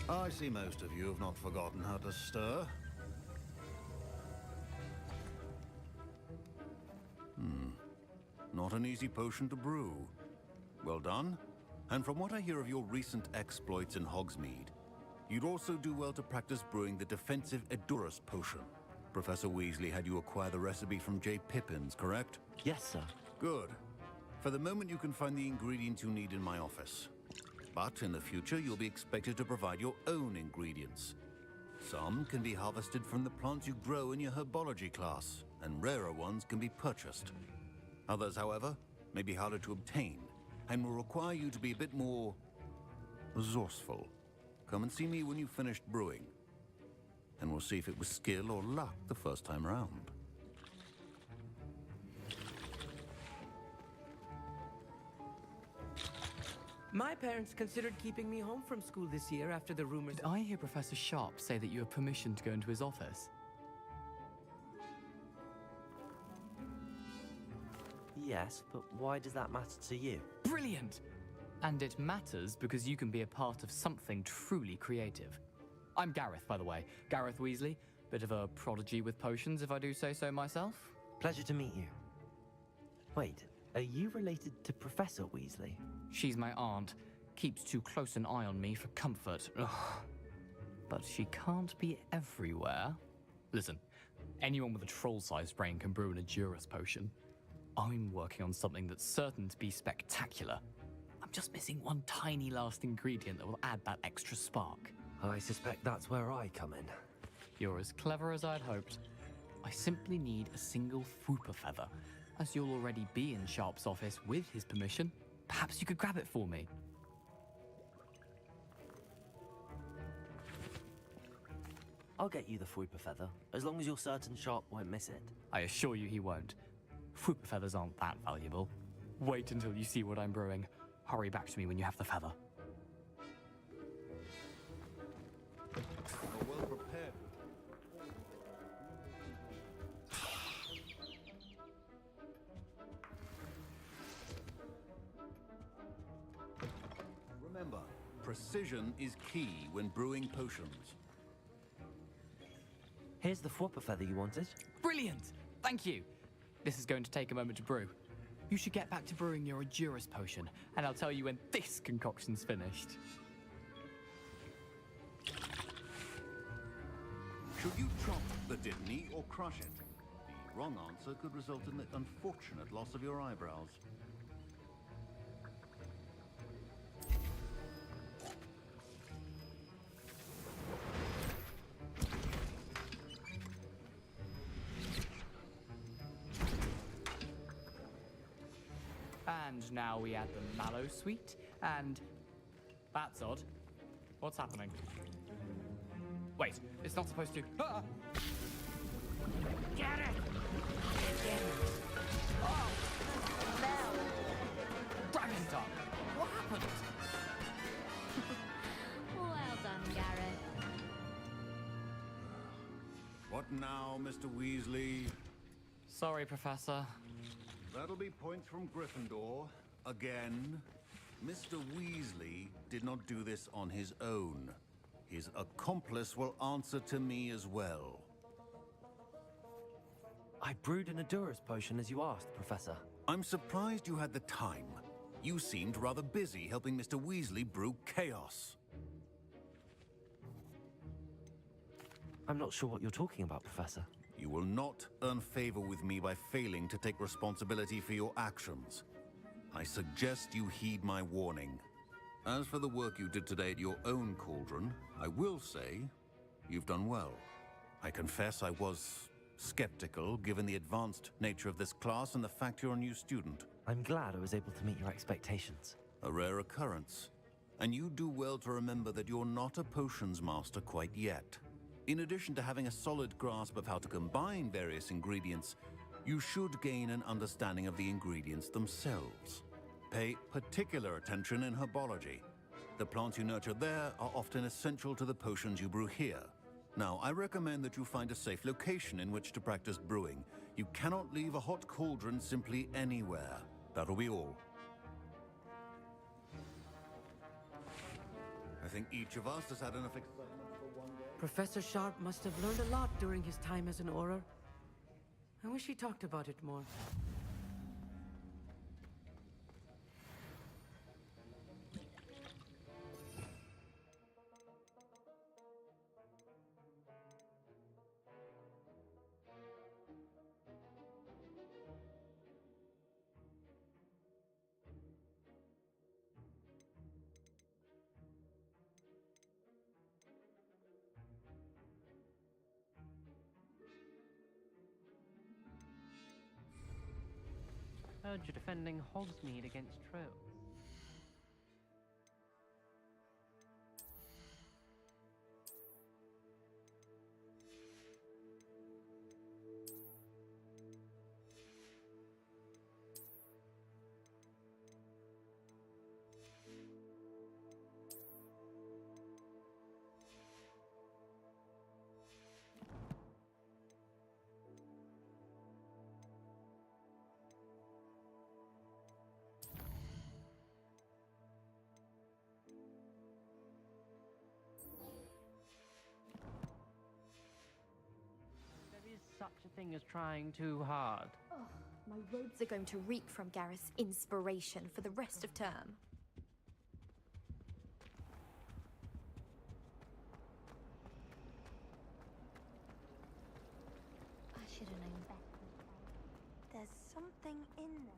I see most of you have not forgotten how to stir. Not an easy potion to brew. Well done. And from what I hear of your recent exploits in Hogsmeade, you'd also do well to practice brewing the defensive Edurus potion. Professor Weasley had you acquire the recipe from J. Pippin's, correct? Yes, sir. Good. For the moment, you can find the ingredients you need in my office. But in the future, you'll be expected to provide your own ingredients. Some can be harvested from the plants you grow in your herbology class, and rarer ones can be purchased. Others, however, may be harder to obtain, and will require you to be a bit more resourceful. Come and see me when you've finished brewing, and we'll see if it was skill or luck the first time around. My parents considered keeping me home from school this year after the rumors. Did I hear Professor Sharp say that you have permission to go into his office? Yes, but why does that matter to you? Brilliant! And it matters because you can be a part of something truly creative. I'm Gareth, by the way. Gareth Weasley. Bit of a prodigy with potions, if I do say so myself. Pleasure to meet you. Wait, are you related to Professor Weasley? She's my aunt. Keeps too close an eye on me for comfort. Ugh. But she can't be everywhere. Listen, anyone with a troll-sized brain can brew an Edurus potion. I'm working on something that's certain to be spectacular. I'm just missing one tiny last ingredient that will add that extra spark. I suspect that's where I come in. You're as clever as I'd hoped. I simply need a single Fwooper feather. As you'll already be in Sharp's office with his permission, perhaps you could grab it for me. I'll get you the Fwooper feather, as long as you're certain Sharp won't miss it. I assure you he won't. Fwooper feathers aren't that valuable. Wait until you see what I'm brewing. Hurry back to me when you have the feather. Well prepared. Remember, precision is key when brewing potions. Here's the Fwooper feather you wanted. Brilliant! Thank you! This is going to take a moment to brew. You should get back to brewing your Edurus potion, and I'll tell you when this concoction's finished. Should you chop the Dittany or crush it? The wrong answer could result in the unfortunate loss of your eyebrows. And now we add the mallow sweet, and... That's odd. What's happening? Wait, it's not supposed to... Ah! Get it! Oh! Dragon Tongue! What happened? Well done, Gareth. What now, Mr. Weasley? Sorry, Professor. That'll be points from Gryffindor. Again. Mr. Weasley did not do this on his own. His accomplice will answer to me as well. I brewed an Edurus potion as you asked, Professor. I'm surprised you had the time. You seemed rather busy helping Mr. Weasley brew chaos. I'm not sure what you're talking about, Professor. You will not earn favor with me by failing to take responsibility for your actions. I suggest you heed my warning. As for the work you did today at your own cauldron, I will say you've done well. I confess I was skeptical, given the advanced nature of this class and the fact you're a new student. I'm glad I was able to meet your expectations. A rare occurrence. And you do well to remember that you're not a potions master quite yet. In addition to having a solid grasp of how to combine various ingredients, you should gain an understanding of the ingredients themselves. Pay particular attention in herbology. The plants you nurture there are often essential to the potions you brew here. Now, I recommend that you find a safe location in which to practice brewing. You cannot leave a hot cauldron simply anywhere. That'll be all. I think each of us has had enough excitement for one day. Professor Sharp must have learned a lot during his time as an Auror. I wish he talked about it more. heard you're defending Hogsmeade against trolls. Such a thing as trying too hard. Oh, my robes are going to reek from Gareth's inspiration for the rest of term. I should have known better. There's something in there.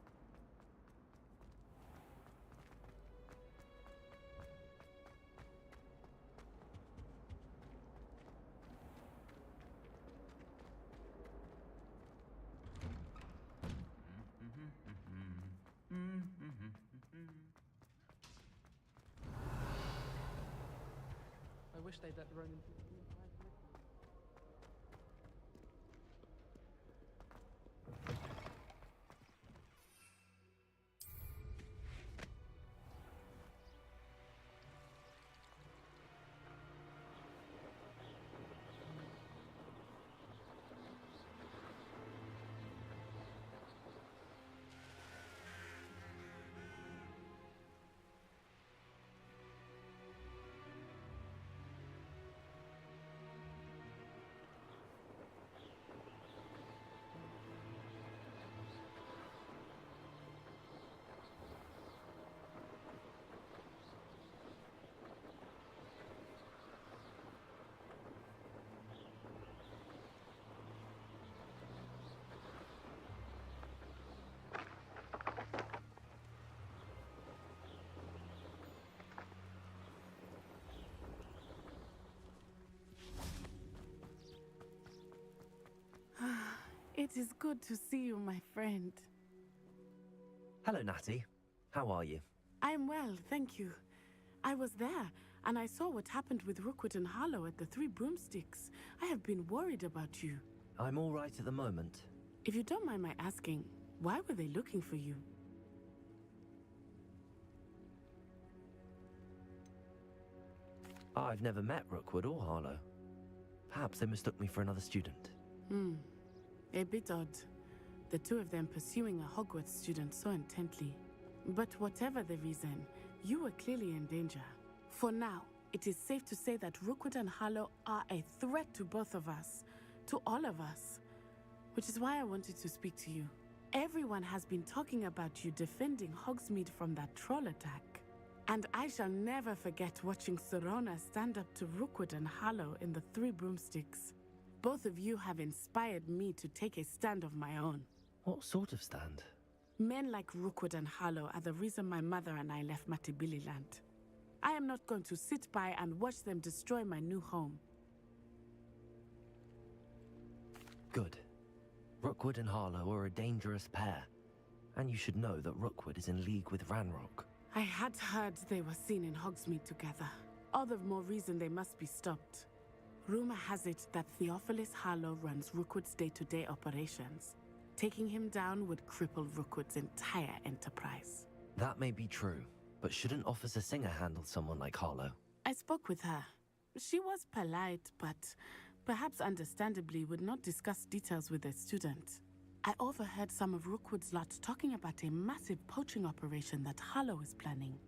I wish they'd let the Roman people be inside the ritual. It is good to see you, my friend. Hello, Natty. How are you? I'm well, thank you. I was there, and I saw what happened with Rookwood and Harlow at the Three Broomsticks. I have been worried about you. I'm all right at the moment. If you don't mind my asking, why were they looking for you? I've never met Rookwood or Harlow. Perhaps they mistook me for another student. A bit odd. The two of them pursuing a Hogwarts student so intently. But whatever the reason, you were clearly in danger. For now, it is safe to say that Rookwood and Harlow are a threat to both of us. To all of us. Which is why I wanted to speak to you. Everyone has been talking about you defending Hogsmeade from that troll attack. And I shall never forget watching Serona stand up to Rookwood and Harlow in the Three Broomsticks. Both of you have inspired me to take a stand of my own. What sort of stand? Men like Rookwood and Harlow are the reason my mother and I left Matabeleland. I am not going to sit by and watch them destroy my new home. Good. Rookwood and Harlow are a dangerous pair. And you should know that Rookwood is in league with Ranrock. I had heard they were seen in Hogsmeade together. All the more reason they must be stopped. Rumor has it that Theophilus Harlow runs Rookwood's day-to-day operations. Taking him down would cripple Rookwood's entire enterprise. That may be true, but shouldn't Officer Singer handle someone like Harlow? I spoke with her. She was polite, but perhaps understandably would not discuss details with a student. I overheard some of Rookwood's lot talking about a massive poaching operation that Harlow is planning.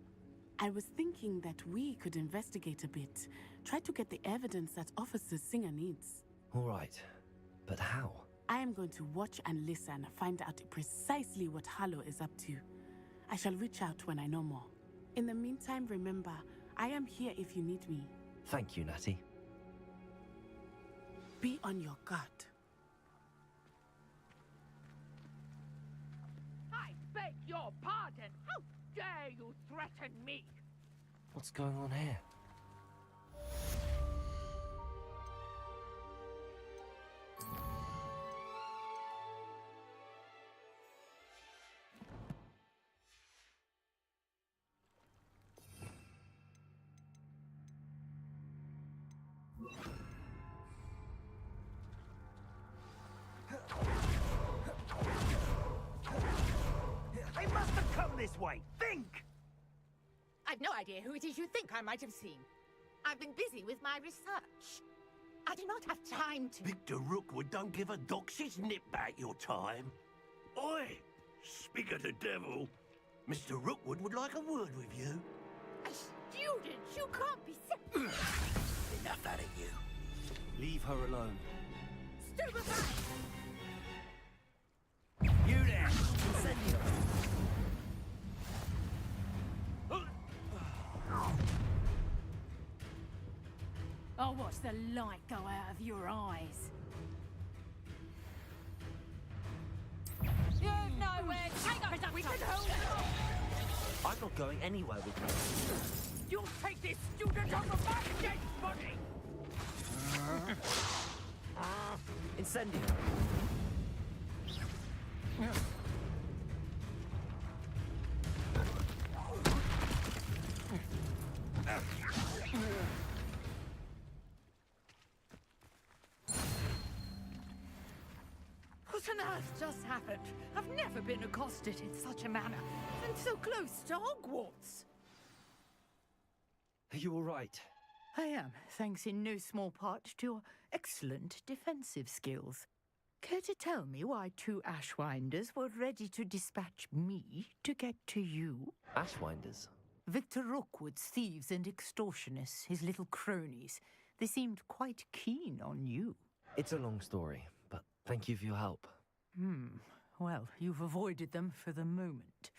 I was thinking that we could investigate a bit, try to get the evidence that Officer Singer needs. All right, but how? I am going to watch and listen, find out precisely what Harlow is up to. I shall reach out when I know more. In the meantime, remember, I am here if you need me. Thank you, Natty. Be on your guard. I beg your pardon. How dare you threaten me? What's going on here? They must have come this way. Think! I've no idea who it is you think I might have seen. I've been busy with my research. I do not have time to... Victor Rookwood don't give a doxy's nip back your time. Oi! Speak of the devil. Mr. Rookwood would like a word with you. A student? You can't be... Enough out of you. Leave her alone. Stupefy! You there! Incendio! I'll watch the light go out of your eyes. You know where to take us. We can hold it. I'm not going anywhere with you. You'll take this student off of my dead body. Incendio. What on earth just happened? I've never been accosted in such a manner, and so close to Hogwarts. Are you all right? I am, thanks in no small part to your excellent defensive skills. Care to tell me why two Ashwinders were ready to dispatch me to get to you? Ashwinders? Victor Rookwood's thieves and extortionists, his little cronies. They seemed quite keen on you. It's a long story, but thank you for your help. Well, you've avoided them for the moment.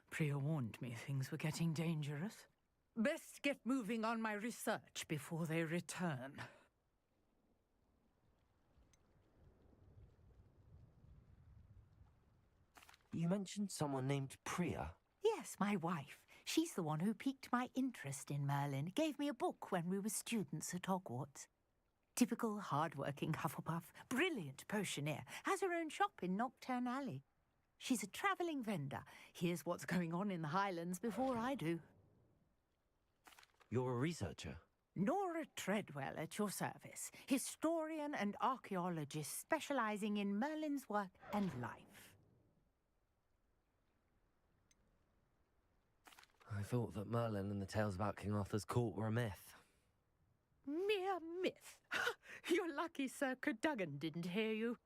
Priya warned me things were getting dangerous. Best get moving on my research before they return. You mentioned someone named Priya. Yes, my wife. She's the one who piqued my interest in Merlin, gave me a book when we were students at Hogwarts. Typical hard-working Hufflepuff, brilliant potioneer, has her own shop in Nocturne Alley. She's a travelling vendor, hears what's going on in the Highlands before I do. You're a researcher? Nora Treadwell at your service, historian and archaeologist specialising in Merlin's work and life. I thought that Merlin and the tales about King Arthur's court were a myth. Mere myth? You're lucky Sir Cadogan didn't hear you.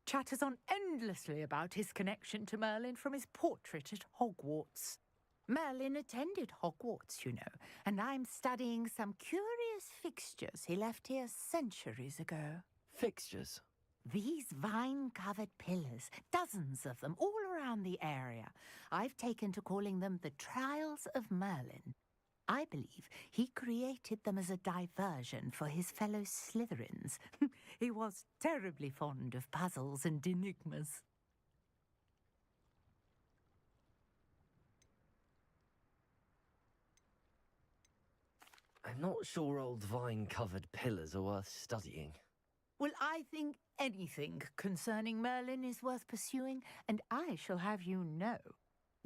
Chatters on endlessly about his connection to Merlin from his portrait at Hogwarts. Merlin attended Hogwarts, you know, and I'm studying some curious fixtures he left here centuries ago. Fixtures? These vine-covered pillars, dozens of them, all around the area. I've taken to calling them the Trials of Merlin. I believe he created them as a diversion for his fellow Slytherins. He was terribly fond of puzzles and enigmas. I'm not sure old vine-covered pillars are worth studying. Well, I think anything concerning Merlin is worth pursuing, and I shall have you know.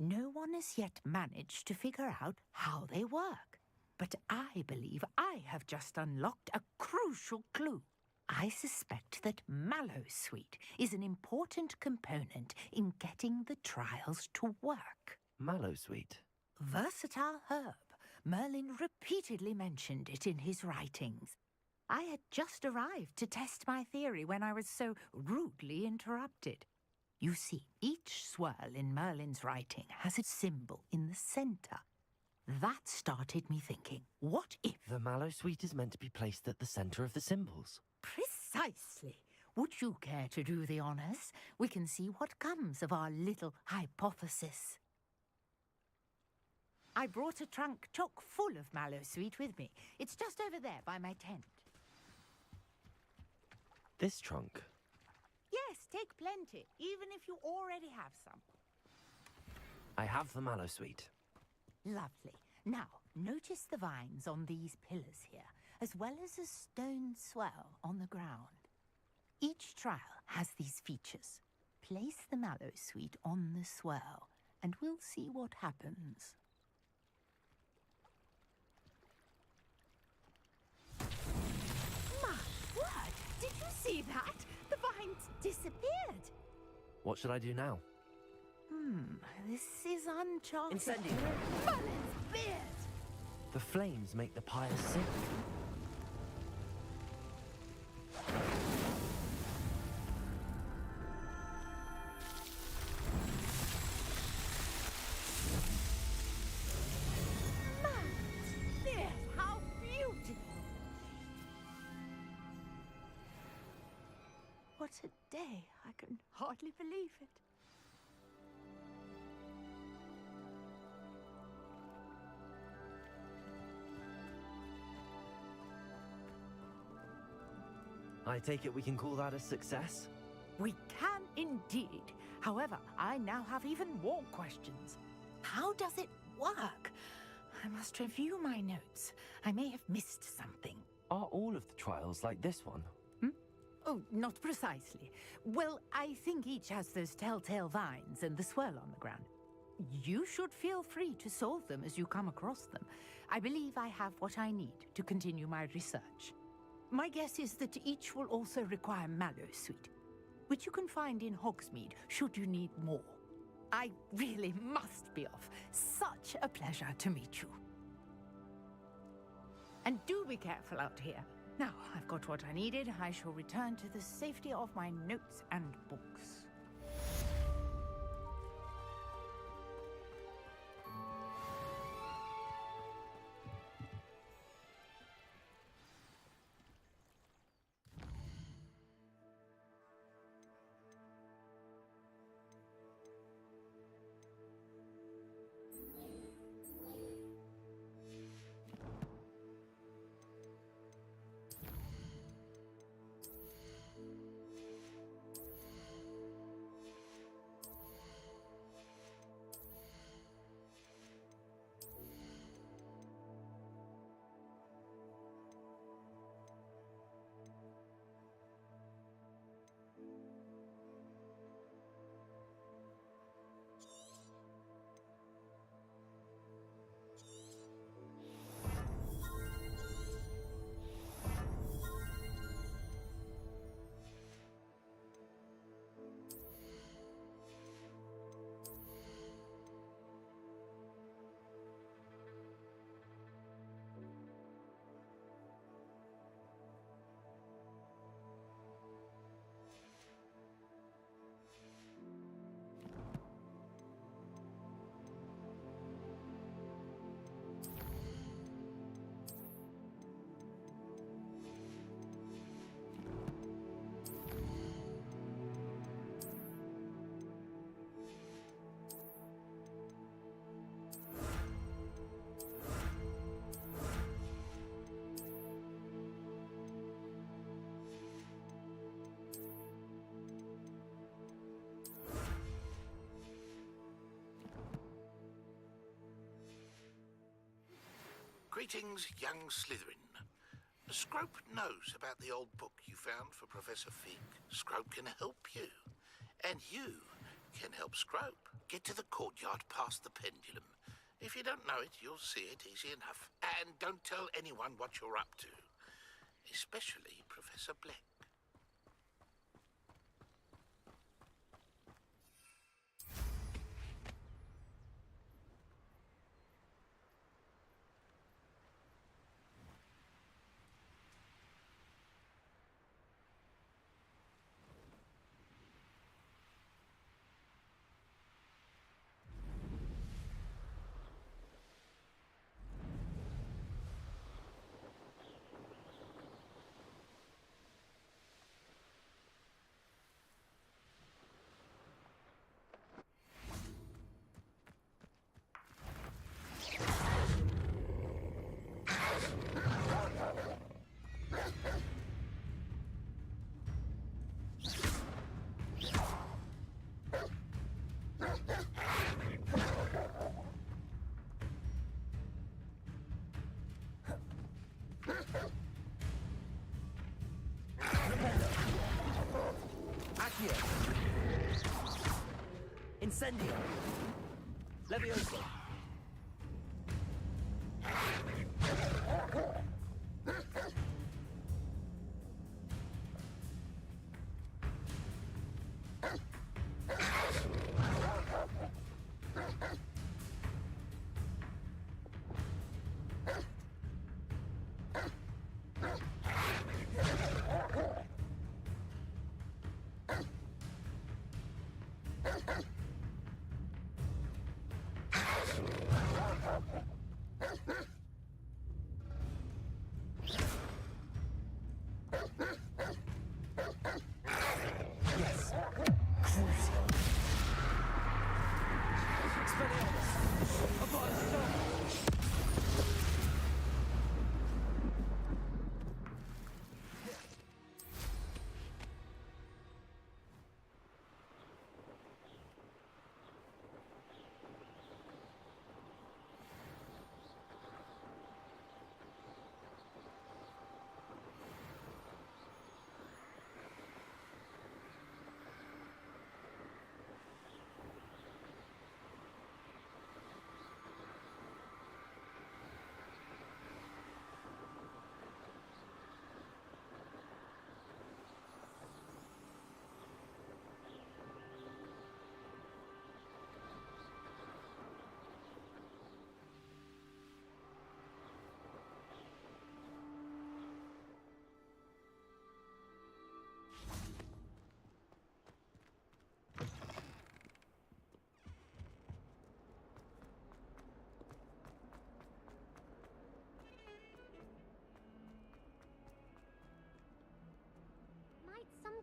No one has yet managed to figure out how they work. But I believe I have just unlocked a crucial clue. I suspect that Mallowsweet is an important component in getting the trials to work. Mallowsweet? Versatile herb. Merlin repeatedly mentioned it in his writings. I had just arrived to test my theory when I was so rudely interrupted. You see, each swirl in Merlin's writing has its symbol in the centre. That started me thinking, what if... The Mallowsweet is meant to be placed at the centre of the symbols. Precisely. Would you care to do the honours? We can see what comes of our little hypothesis. I brought a trunk chock full of Mallowsweet with me. It's just over there by my tent. This trunk? Yes, take plenty, even if you already have some. I have the Mallowsweet. Lovely. Now, notice the vines on these pillars here, as well as a stone swell on the ground. Each trial has these features. Place the Mallowsweet on the swell, and we'll see what happens. See that? The vines disappeared. What should I do now? This is uncharted. Incendio. Merlin's beard! The flames make the pyre sink. Yes, how beautiful! What a day. I can hardly believe it. I take it we can call that a success? We can indeed. However, I now have even more questions. How does it work? I must review my notes. I may have missed something. Are all of the trials like this one? Oh, not precisely. Well, I think each has those telltale vines and the swirl on the ground. You should feel free to solve them as you come across them. I believe I have what I need to continue my research. My guess is that each will also require Mallowsweet, which you can find in Hogsmeade should you need more. I really must be off. Such a pleasure to meet you. And do be careful out here. Now, I've got what I needed. I shall return to the safety of my notes and books. Greetings, young Slytherin. Scrope knows about the old book you found for Professor Fig. Scrope can help you. And you can help Scrope. Get to the courtyard past the pendulum. If you don't know it, you'll see it easy enough. And don't tell anyone what you're up to. Especially Professor Black. Incendio. Levioso.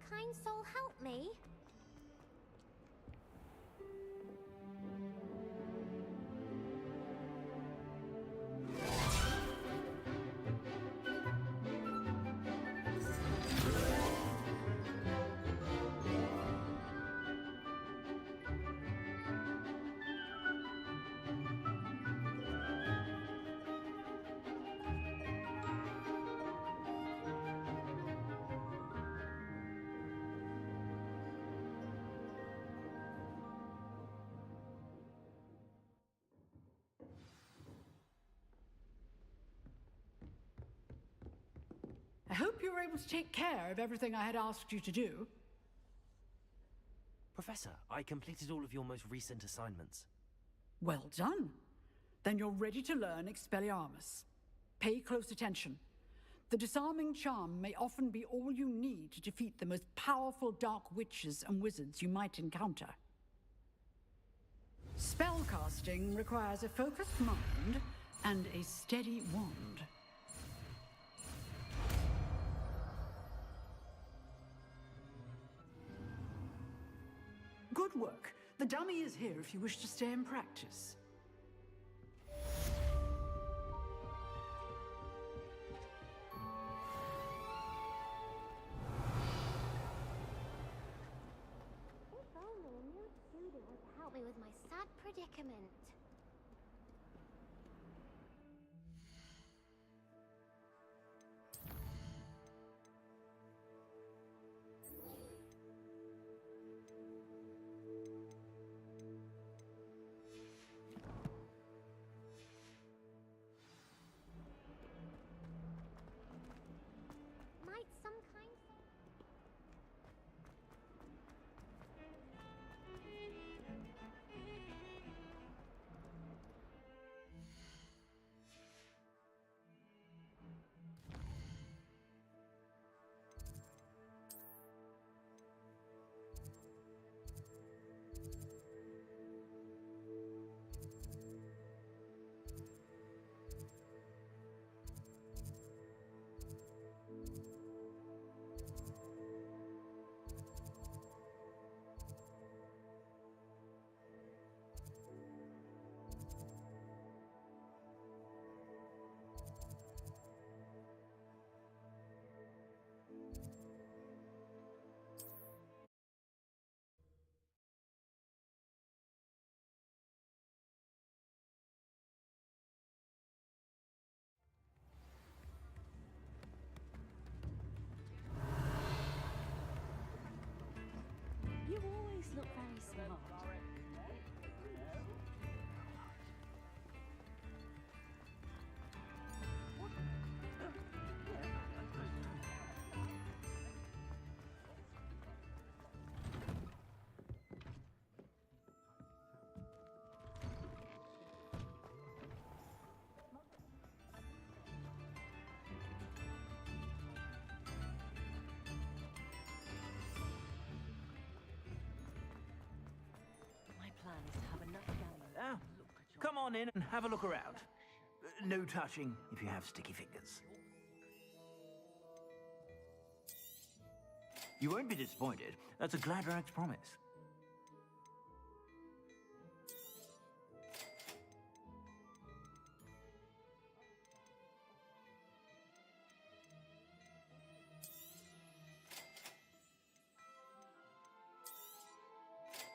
kind soul help me? I hope you were able to take care of everything I had asked you to do. Professor, I completed all of your most recent assignments. Well done. Then you're ready to learn Expelliarmus. Pay close attention. The disarming charm may often be all you need to defeat the most powerful dark witches and wizards you might encounter. Spellcasting requires a focused mind and a steady wand. Good work. The dummy is here if you wish to stay and practice. If only a new student were to help me with my sad predicament. Might some kind You always look very smart. My plan is to have enough galleons. Come on in and have a look around. No touching if you have sticky fingers. You won't be disappointed. That's a Gladrag's promise.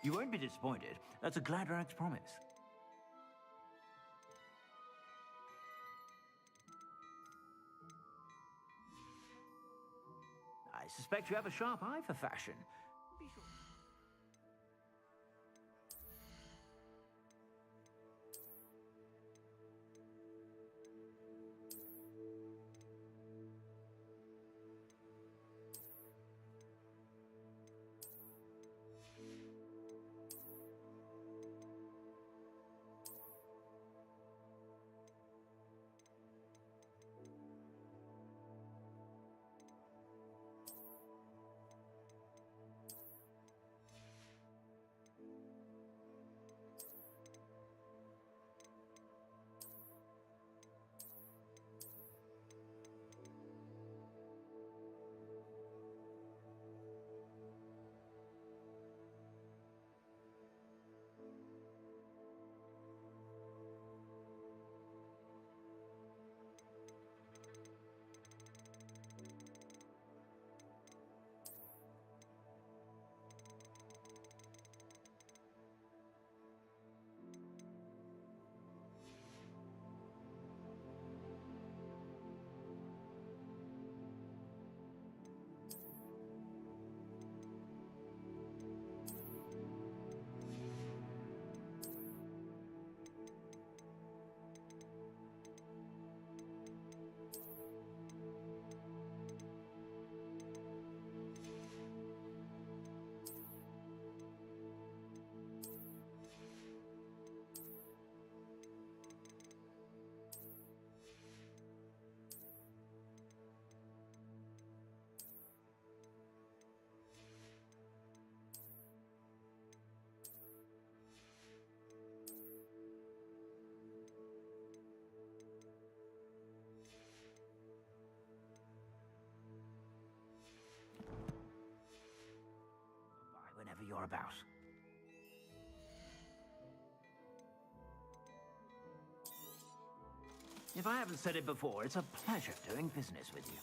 You won't be disappointed. That's a Gladrag's promise. I suspect you have a sharp eye for fashion. Be sure. whenever you're about. If I haven't said it before, it's a pleasure doing business with you.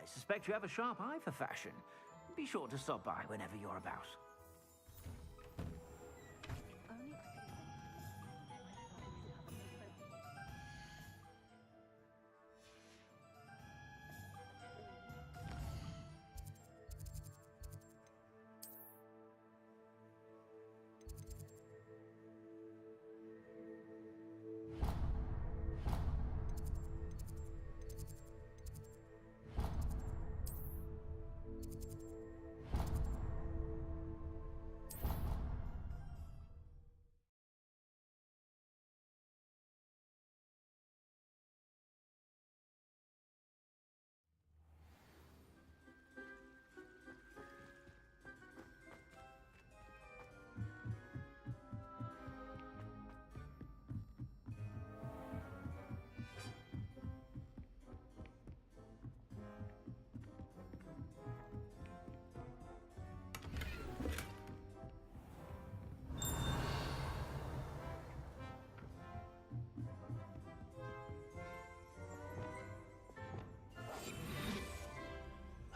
I suspect you have a sharp eye for fashion. Be sure to stop by whenever you're about.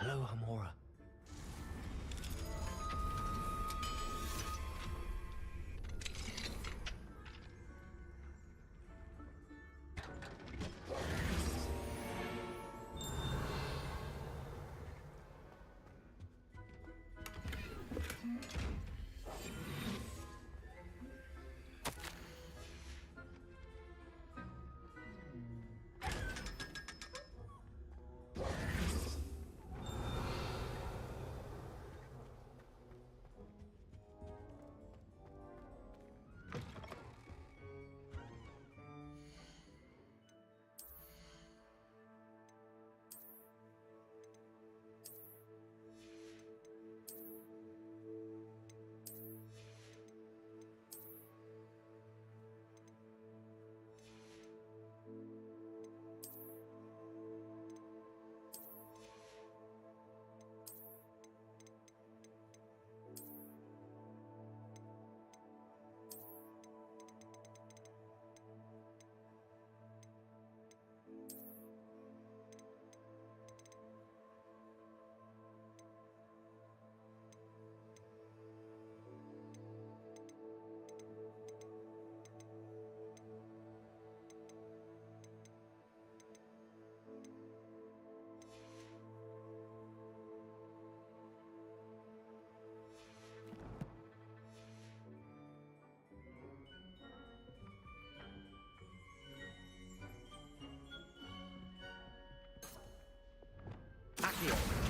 Hello, Hamora. Accio.